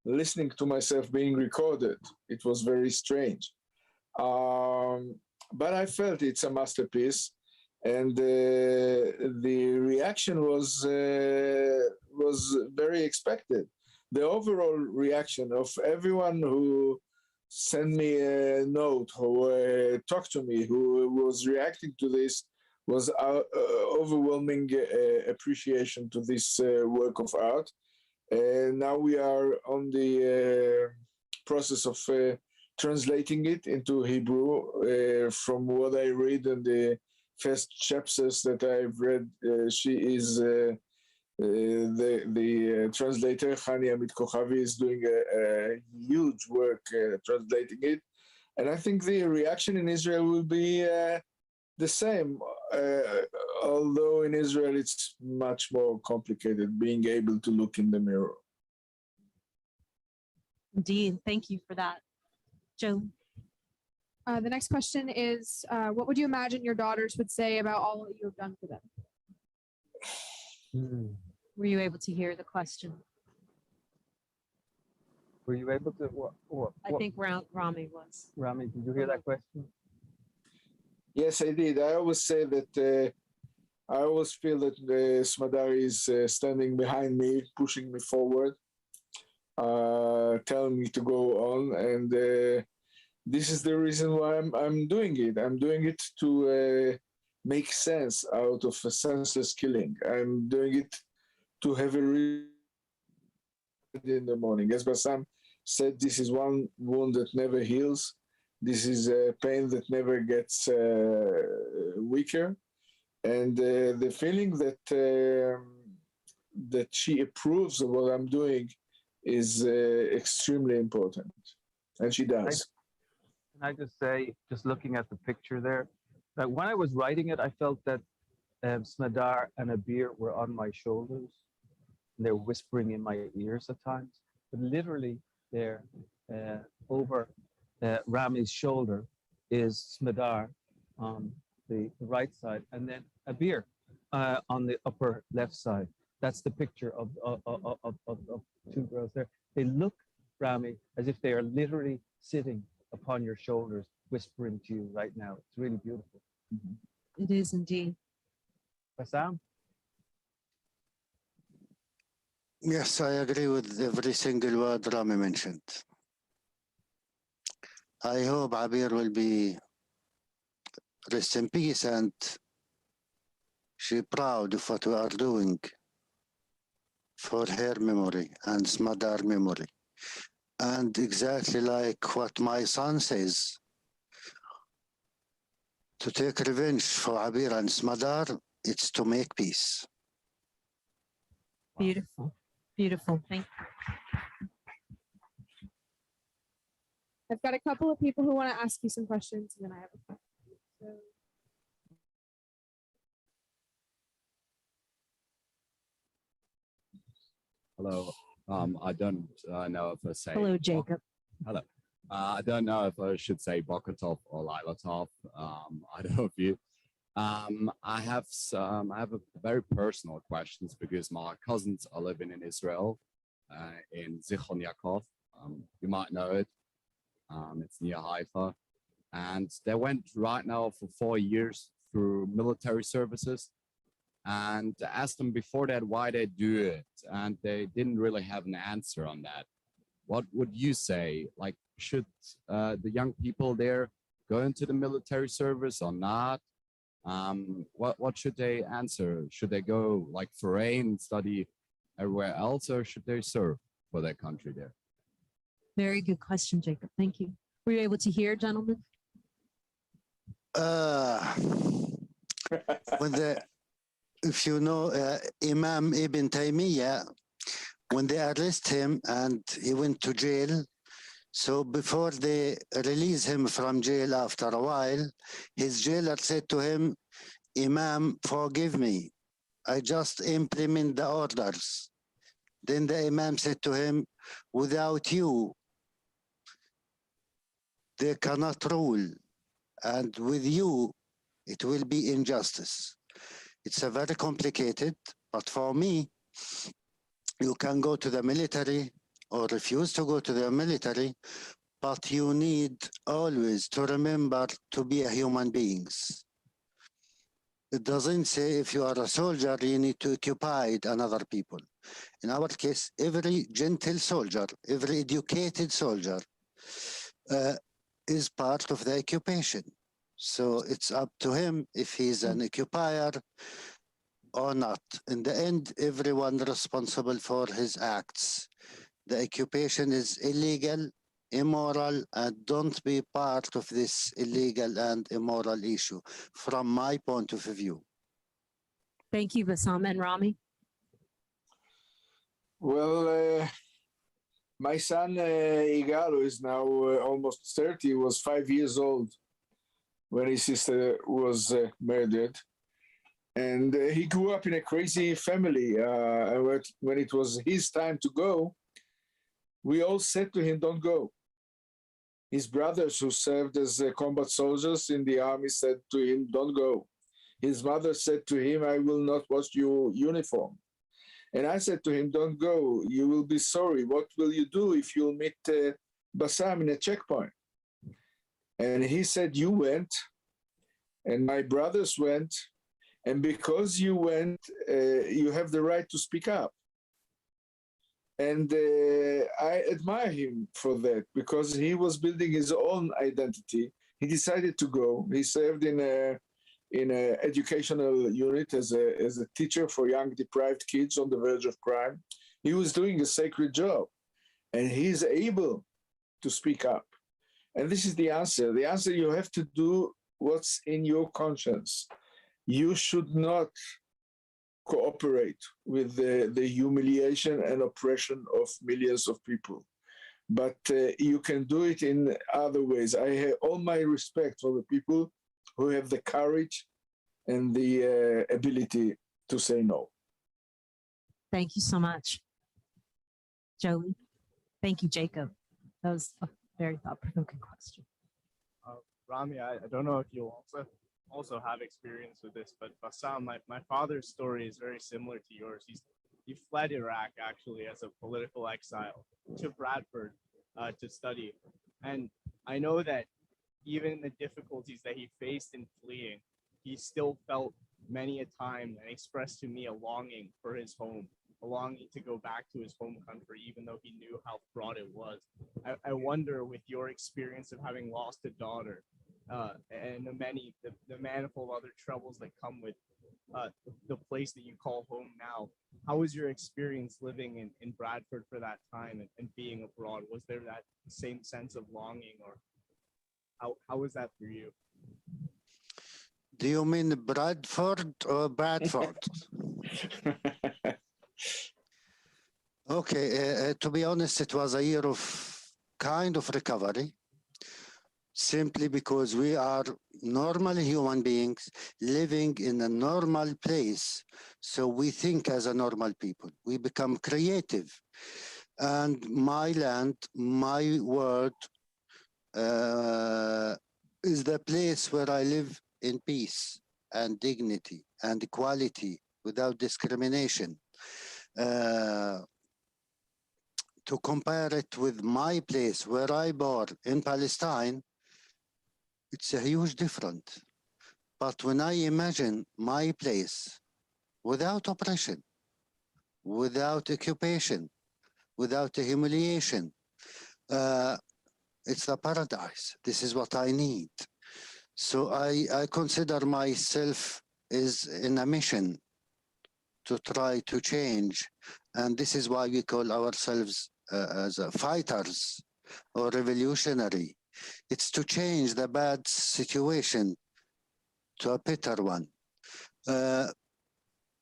listening to myself being recorded. It was very strange. But I felt it's a masterpiece. And the reaction was very expected. The overall reaction of everyone who sent me a note, who talked to me, who was reacting to this, was overwhelming appreciation to this work of art. Now we are on the process of translating it into Hebrew. From what I read in the first chapters that I've read, she is the translator, Hani Amit Kochavi, is doing a huge work translating it. And I think the reaction in Israel will be the same, although in Israel it's much more complicated, being able to look in the mirror. Indeed. Thank you for that. Joe? The next question is, what would you imagine your daughters would say about all that you have done for them? Were you able to hear the question? Were you able to? I think Rami was. Rami, did you hear that question? Yes, I did. I always say that I always feel that Smadar is standing behind me, pushing me forward, telling me to go on. And this is the reason why I'm doing it. I'm doing it to make sense out of a senseless killing. I'm doing it to have a reason in the morning. As Bassam said, this is one wound that never heals. This is a pain that never gets weaker. And the feeling that that she approves of what I'm doing is extremely important. And she does. Can I just say, just looking at the picture there, that when I was writing it, I felt that Smadar and Abir were on my shoulders. And they're whispering in my ears at times. But literally, there, over Rami's shoulder is Smadar on the right side, and then Abir on the upper left side. That's the picture of two girls there. They look, Rami, as if they are literally sitting upon your shoulders, whispering to you right now. It's really beautiful. It is indeed. Bassam? Yes, I agree with every single word Rami mentioned. I hope Abir will be rest in peace and she's proud of what we are doing. for her memory and Smadar memory. And exactly like what my son says, to take revenge for Abir and Smadar, it's to make peace. Beautiful. Beautiful. Thank you. I've got a couple of people who want to ask you some questions, and then I have a question. So, Hello. I don't know if I say. Hello, Jacob. Hello. I don't know if I should say Bokatov or Lilatov. I don't know if you. I have a very personal questions because my cousins are living in Israel, in Zichron Yaakov. You might know it. It's near Haifa, and they went right now for 4 years through military services. And I asked them before that why they do it, and they didn't really have an answer on that. What would you say? Like, should the young people there go into the military service or not? What should they answer? Should they go like foreign and study everywhere else, or should they serve for their country there? Very good question, Jacob. Thank you. Were you able to hear, gentlemen? When if you know Imam Ibn Taymiyyah, when they arrest him and he went to jail, so before they release him from jail after a while, his jailer said to him, Imam, forgive me. I just implement the orders. Then the Imam said to him, without you, they cannot rule. And with you, it will be injustice. It's a very complicated, but for me, you can go to the military or refuse to go to the military, but you need always to remember to be a human beings. It doesn't say if you are a soldier, you need to occupy another people. In our case, every gentle soldier, every educated soldier is part of the occupation. So it's up to him if he's an occupier or not. In the end, everyone responsible for his acts. The occupation is illegal, immoral, and don't be part of this illegal and immoral issue, from my point of view. Thank you, Bassam and Rami. Well, my son Igalo is now almost 30, was 5 years old when his sister was murdered. And he grew up in a crazy family. And when it was his time to go, we all said to him, don't go. His brothers who served as combat soldiers in the army said to him, don't go. His mother said to him, I will not wash your uniform. And I said to him, don't go. You will be sorry. What will you do if you'll meet Bassam in a checkpoint? And he said, you went, and my brothers went, and because you went, you have the right to speak up. And I admire him for that, because he was building his own identity. He decided to go. He served in a educational unit as a teacher for young deprived kids on the verge of crime. He was doing a sacred job, and he's able to speak up. And this is the answer. The answer, you have to do what's in your conscience. You should not cooperate with the humiliation and oppression of millions of people. But you can do it in other ways. I have all my respect for the people who have the courage and the ability to say no. Thank you so much. Joey. Thank you, Jacob. That was a very thought-provoking question. Rami, I don't know if you also have experience with this, but Bassam, my father's story is very similar to yours. He fled Iraq actually as a political exile to Bradford to study. And I know that even the difficulties that he faced in fleeing, he still felt many a time and expressed to me a longing for his home, a longing to go back to his home country, even though he knew how fraught it was. I wonder, with your experience of having lost a daughter and the manifold other troubles that come with the place that you call home now. How was your experience living in Bradford for that time and being abroad? Was there that same sense of longing, or how was that for you? Do you mean Bradford or Bradford? Okay, to be honest, it was a year of kind of recovery, simply because we are normal human beings living in a normal place. So we think as a normal people, we become creative. And my land, my world is the place where I live in peace and dignity and equality without discrimination. To compare it with my place where I born in Palestine, it's a huge difference. But when I imagine my place without oppression, without occupation, without humiliation, it's a paradise. This is what I need. So I consider myself is in a mission to try to change. And this is why we call ourselves as fighters or revolutionary. It's to change the bad situation to a better one.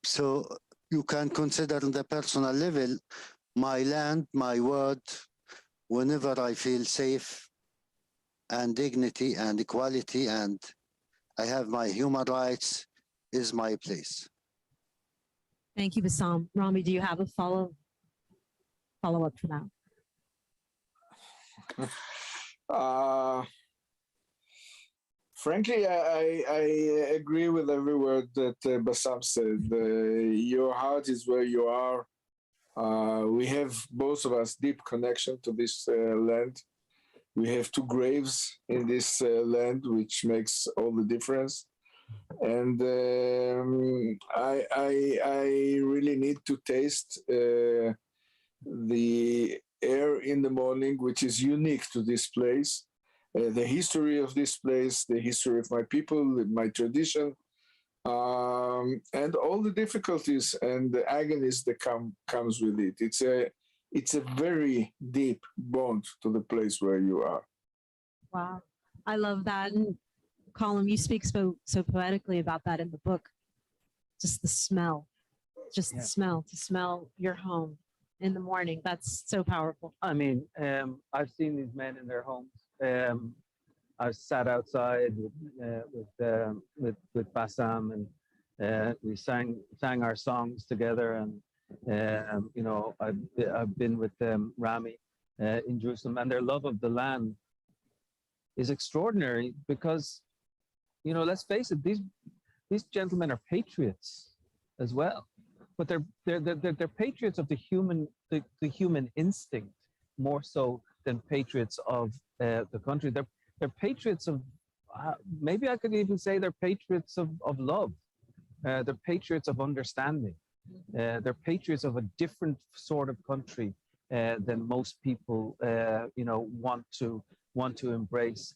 So you can consider on the personal level, my land, my word, whenever I feel safe and dignity and equality and I have my human rights, is my place. Thank you, Bassam. Rami, do you have a follow-up for that? Frankly, I agree with every word that Bassam said. Your heart is where you are. We have, both of us, deep connection to this land. We have 2 graves in this land, which makes all the difference. And I really need to taste the air in the morning, which is unique to this place. The history of this place, the history of my people, my tradition, and all the difficulties and the agonies that comes with it. It's a very deep bond to the place where you are. Wow, I love that. And Colum, you speak so poetically about that in the book. Just the smell, the smell, to smell your home in the morning. That's so powerful. I mean, I've seen these men in their homes. I've sat outside with Bassam, and we sang our songs together. And you know, I've been with Rami in Jerusalem, and their love of the land is extraordinary because, you know, let's face it, these gentlemen are patriots as well, but they're patriots of the human instinct more so than patriots of the country. They're patriots of, maybe I could even say they're patriots of love. They're patriots of understanding. They're patriots of a different sort of country than most people, you know, want to embrace.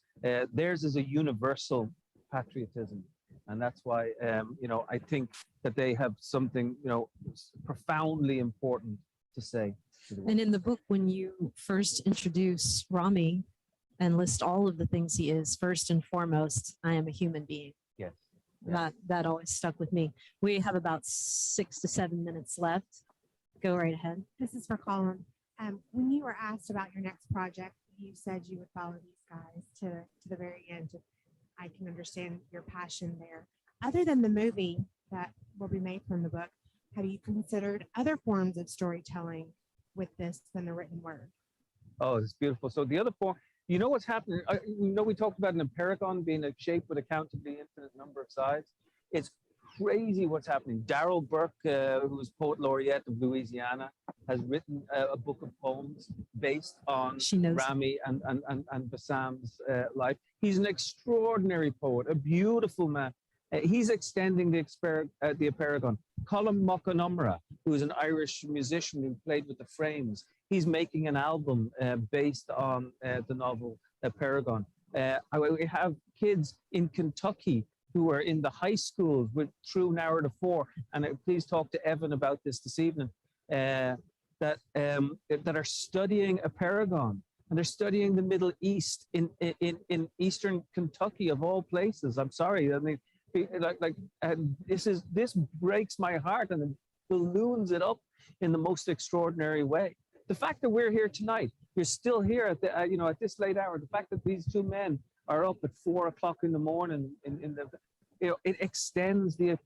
Theirs is a universal patriotism, and that's why, you know, I think that they have something, you know, profoundly important to say. And in the book, when you first introduce Rami and list all of the things he is, first and foremost, I am a human being. Yes. That always stuck with me. We have about 6 to 7 minutes left. Go right ahead. This is for Colin. When you were asked about your next project, you said you would follow these guys to the very end. I can understand your passion there. Other than the movie that will be made from the book, have you considered other forms of storytelling with this than the written word? Oh, it's beautiful. So the other form, you know what's happening? You know, we talked about an empyrean being a shape with a countably infinite number of sides. It's crazy what's happening. Darrell Burke, who was poet laureate of Louisiana, has written a book of poems based on Rami and Bassam's life. He's an extraordinary poet, a beautiful man. He's extending the empyrean. Colin Mccann, who is an Irish musician who played with the Frames, he's making an album based on the novel Empyrean. We have kids in Kentucky who are in the high schools with through narrative 4, and please talk to Evan about this evening, that are studying a paragon, and they're studying the Middle East in Eastern Kentucky of all places. I'm sorry, I mean, this breaks my heart, and it balloons it up in the most extraordinary way. The fact that we're here tonight, you're still here at the at this late hour. The fact that these two men are up at 4 o'clock in the morning it extends the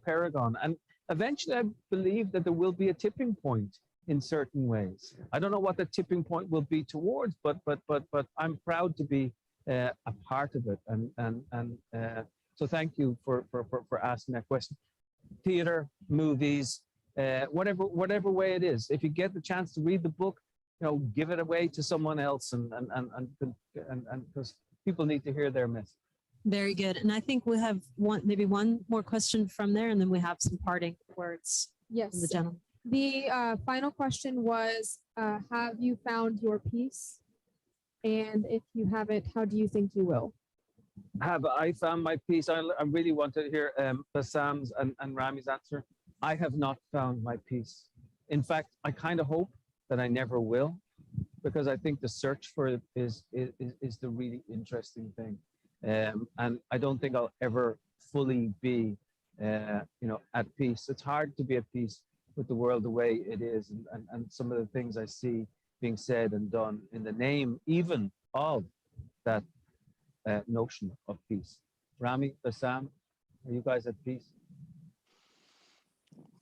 paragon, and eventually I believe that there will be a tipping point in certain ways. I don't know what the tipping point will be towards, but I'm proud to be a part of it, and so thank you for asking that question. Theater, movies, whatever way it is, if you get the chance to read the book, give it away to someone else, and because people need to hear their message. Very good. And I think we have maybe one more question from there, and then we have some parting words Yes. from the gentleman. The final question was, have you found your peace? And if you haven't, how do you think you will? Have I found my peace? I really want to hear Bassam's and Rami's answer. I have not found my peace. In fact, I kind of hope that I never will, because I think the search for it is the really interesting thing. And I don't think I'll ever fully be, at peace. It's hard to be at peace with the world the way it is, and some of the things I see being said and done in the name even of that notion of peace. Rami, Bassam, are you guys at peace?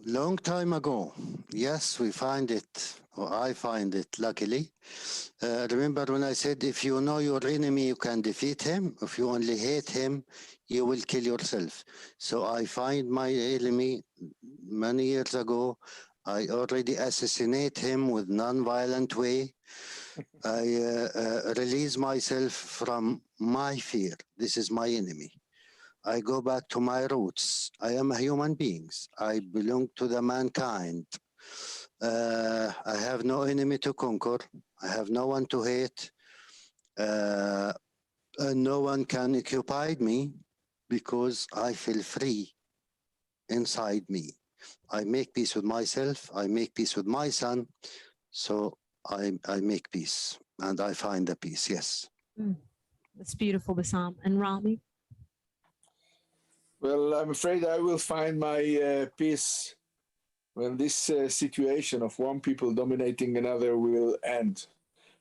Long time ago, yes, we find it, or I find it, luckily. Remember when I said, if you know your enemy, you can defeat him. If you only hate him, you will kill yourself. So I find my enemy many years ago. I already assassinate him with non-violent way. I release myself from my fear. This is my enemy. I go back to my roots. I am a human being. I belong to the mankind. I have no enemy to conquer. I have no one to hate. No one can occupy me because I feel free inside me. I make peace with myself. I make peace with my son. So I make peace, and I find the peace, yes. That's beautiful, Bassam. And Rami? Well, I'm afraid I will find my peace when this situation of one people dominating another will end.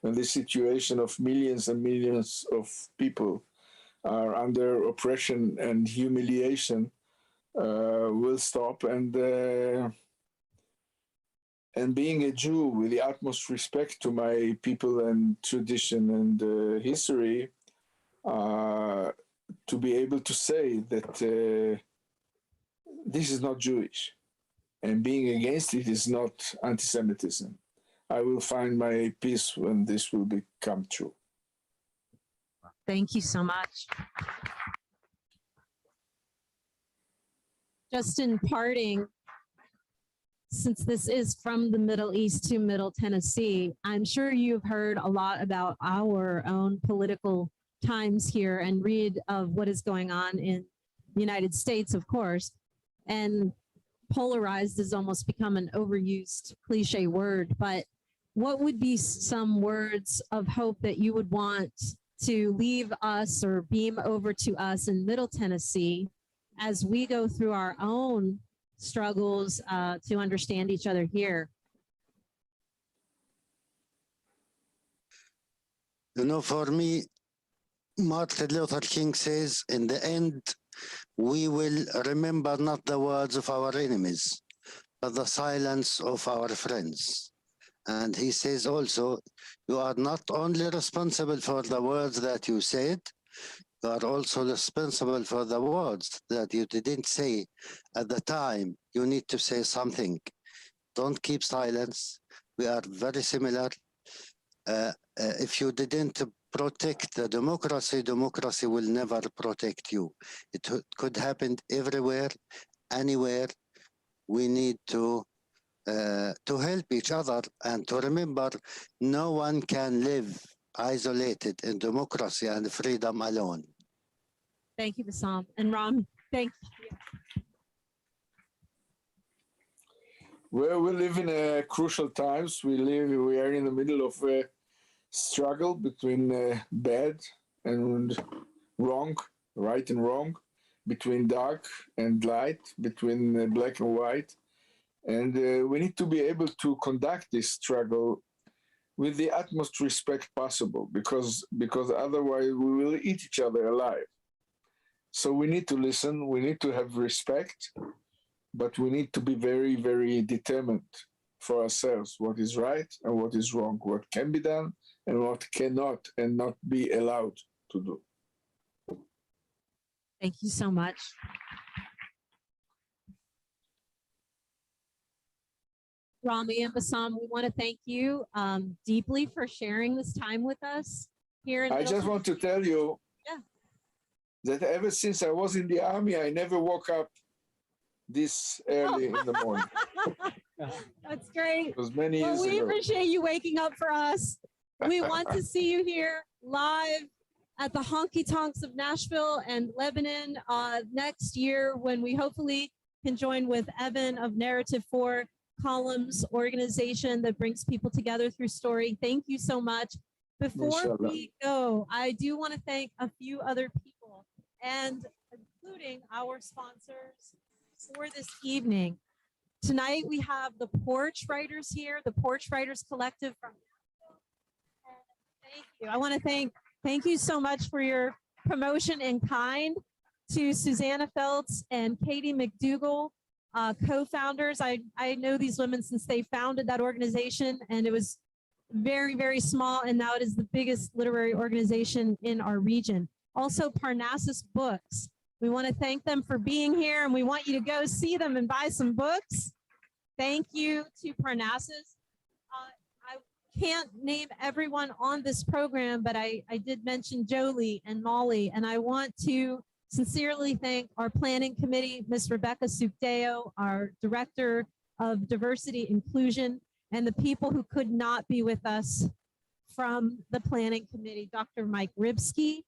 When this situation of millions and millions of people are under oppression and humiliation will stop, and being a Jew with the utmost respect to my people and tradition and history, to be able to say that this is not Jewish, and being against it is not anti-Semitism. I will find my peace when this will become true. Thank you so much. Just in parting, since this is from the Middle East to Middle Tennessee, I'm sure you've heard a lot about our own political times here and read of what is going on in the United States, of course. And polarized has almost become an overused cliche word, but what would be some words of hope that you would want to leave us or beam over to us in Middle Tennessee as we go through our own struggles to understand each other here? For me, Martin Luther King says, in the end, we will remember not the words of our enemies, but the silence of our friends. And he says also, you are not only responsible for the words that you said, you are also responsible for the words that you didn't say at the time. You need to say something. Don't keep silence. We are very similar. If you didn't protect the democracy, democracy will never protect you. It could happen everywhere, anywhere. We need to help each other and to remember no one can live isolated in democracy and freedom alone. Thank you, Bassam. And Ram, thank you. Well, we live in crucial times. We are in the middle of a struggle between bad and wrong, right and wrong, between dark and light, between black and white. And we need to be able to conduct this struggle with the utmost respect possible, because otherwise we will eat each other alive. So we need to listen, we need to have respect, but we need to be very, very determined for ourselves what is right and what is wrong, what can be done and what cannot and not be allowed to do. Thank you so much. Rami and Bassam, we want to thank you deeply for sharing this time with us here in I just want to tell you that ever since I was in the army, I never woke up this early in the morning. That's great. It was many Well, years we ago. appreciate you waking up for us. We want to see you here live at the honky tonks of Nashville and Lebanon next year, when we hopefully can join with Evan of Narrative 4, Colum's organization that brings people together through story. Thank you so much. Before we go, I do want to thank a few other people, and including our sponsors for this evening. Tonight we have the Porch Writers here, the Porch Writers Collective from Thank you. I want to thank you so much for your promotion in kind to Susanna Feltz and Katie McDougall, co-founders. I know these women since they founded that organization, and it was very, very small, and now it is the biggest literary organization in our region. Also, Parnassus Books. We want to thank them for being here, and we want you to go see them and buy some books. Thank you to Parnassus. I can't name everyone on this program, but I did mention Jolie and Molly, and I want to sincerely thank our planning committee, Ms. Rebecca Sukdeo, our director of diversity inclusion, and the people who could not be with us from the planning committee, Dr. Mike Ribsky,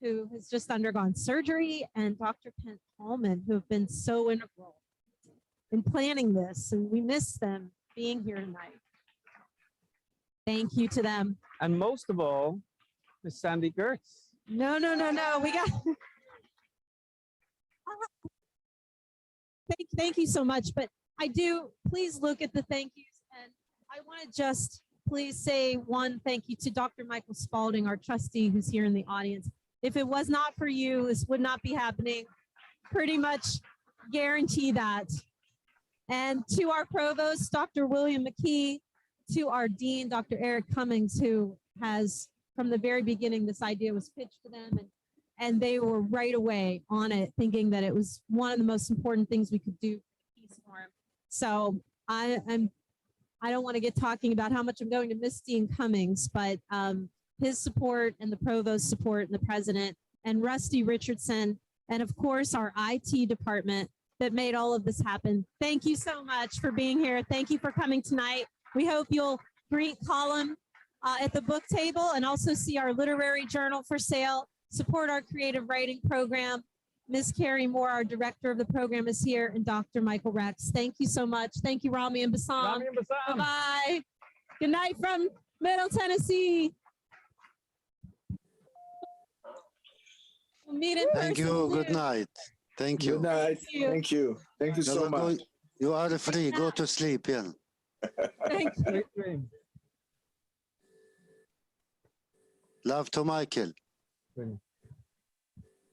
who has just undergone surgery, and Dr. Pent Holman, who have been so integral in planning this, and we miss them being here tonight. Thank you to them. And most of all, Miss Sandy Gertz. No, we got. Thank you so much, but I do, please look at the thank yous, and I want to just please say one thank you to Dr. Michael Spalding, our trustee, who's here in the audience. If it was not for you, this would not be happening. Pretty much guarantee that. And to our provost, Dr. William McKee, to our dean, Dr. Eric Cummings, who has, from the very beginning, this idea was pitched to them, and they were right away on it, thinking that it was one of the most important things we could do for the Peace Forum. So I don't want to get talking about how much I'm going to miss Dean Cummings, but his support and the provost's support and the president and Rusty Richardson, and of course our IT department that made all of this happen. Thank you so much for being here. Thank you for coming tonight. We hope you'll greet Colum at the book table and also see our literary journal for sale. Support our creative writing program. Ms. Carrie Moore, our director of the program, is here, and Dr. Michael Rex. Thank you so much. Thank you, Rami and Bassam. Rami and Bassam. Bye-bye. Good night from Middle Tennessee. We'll meet in person. Thank you. Good night. Thank you. Good night. Thank you. Thank you so much. You are free. Go to sleep. Yeah. Thank you. Love to Michael.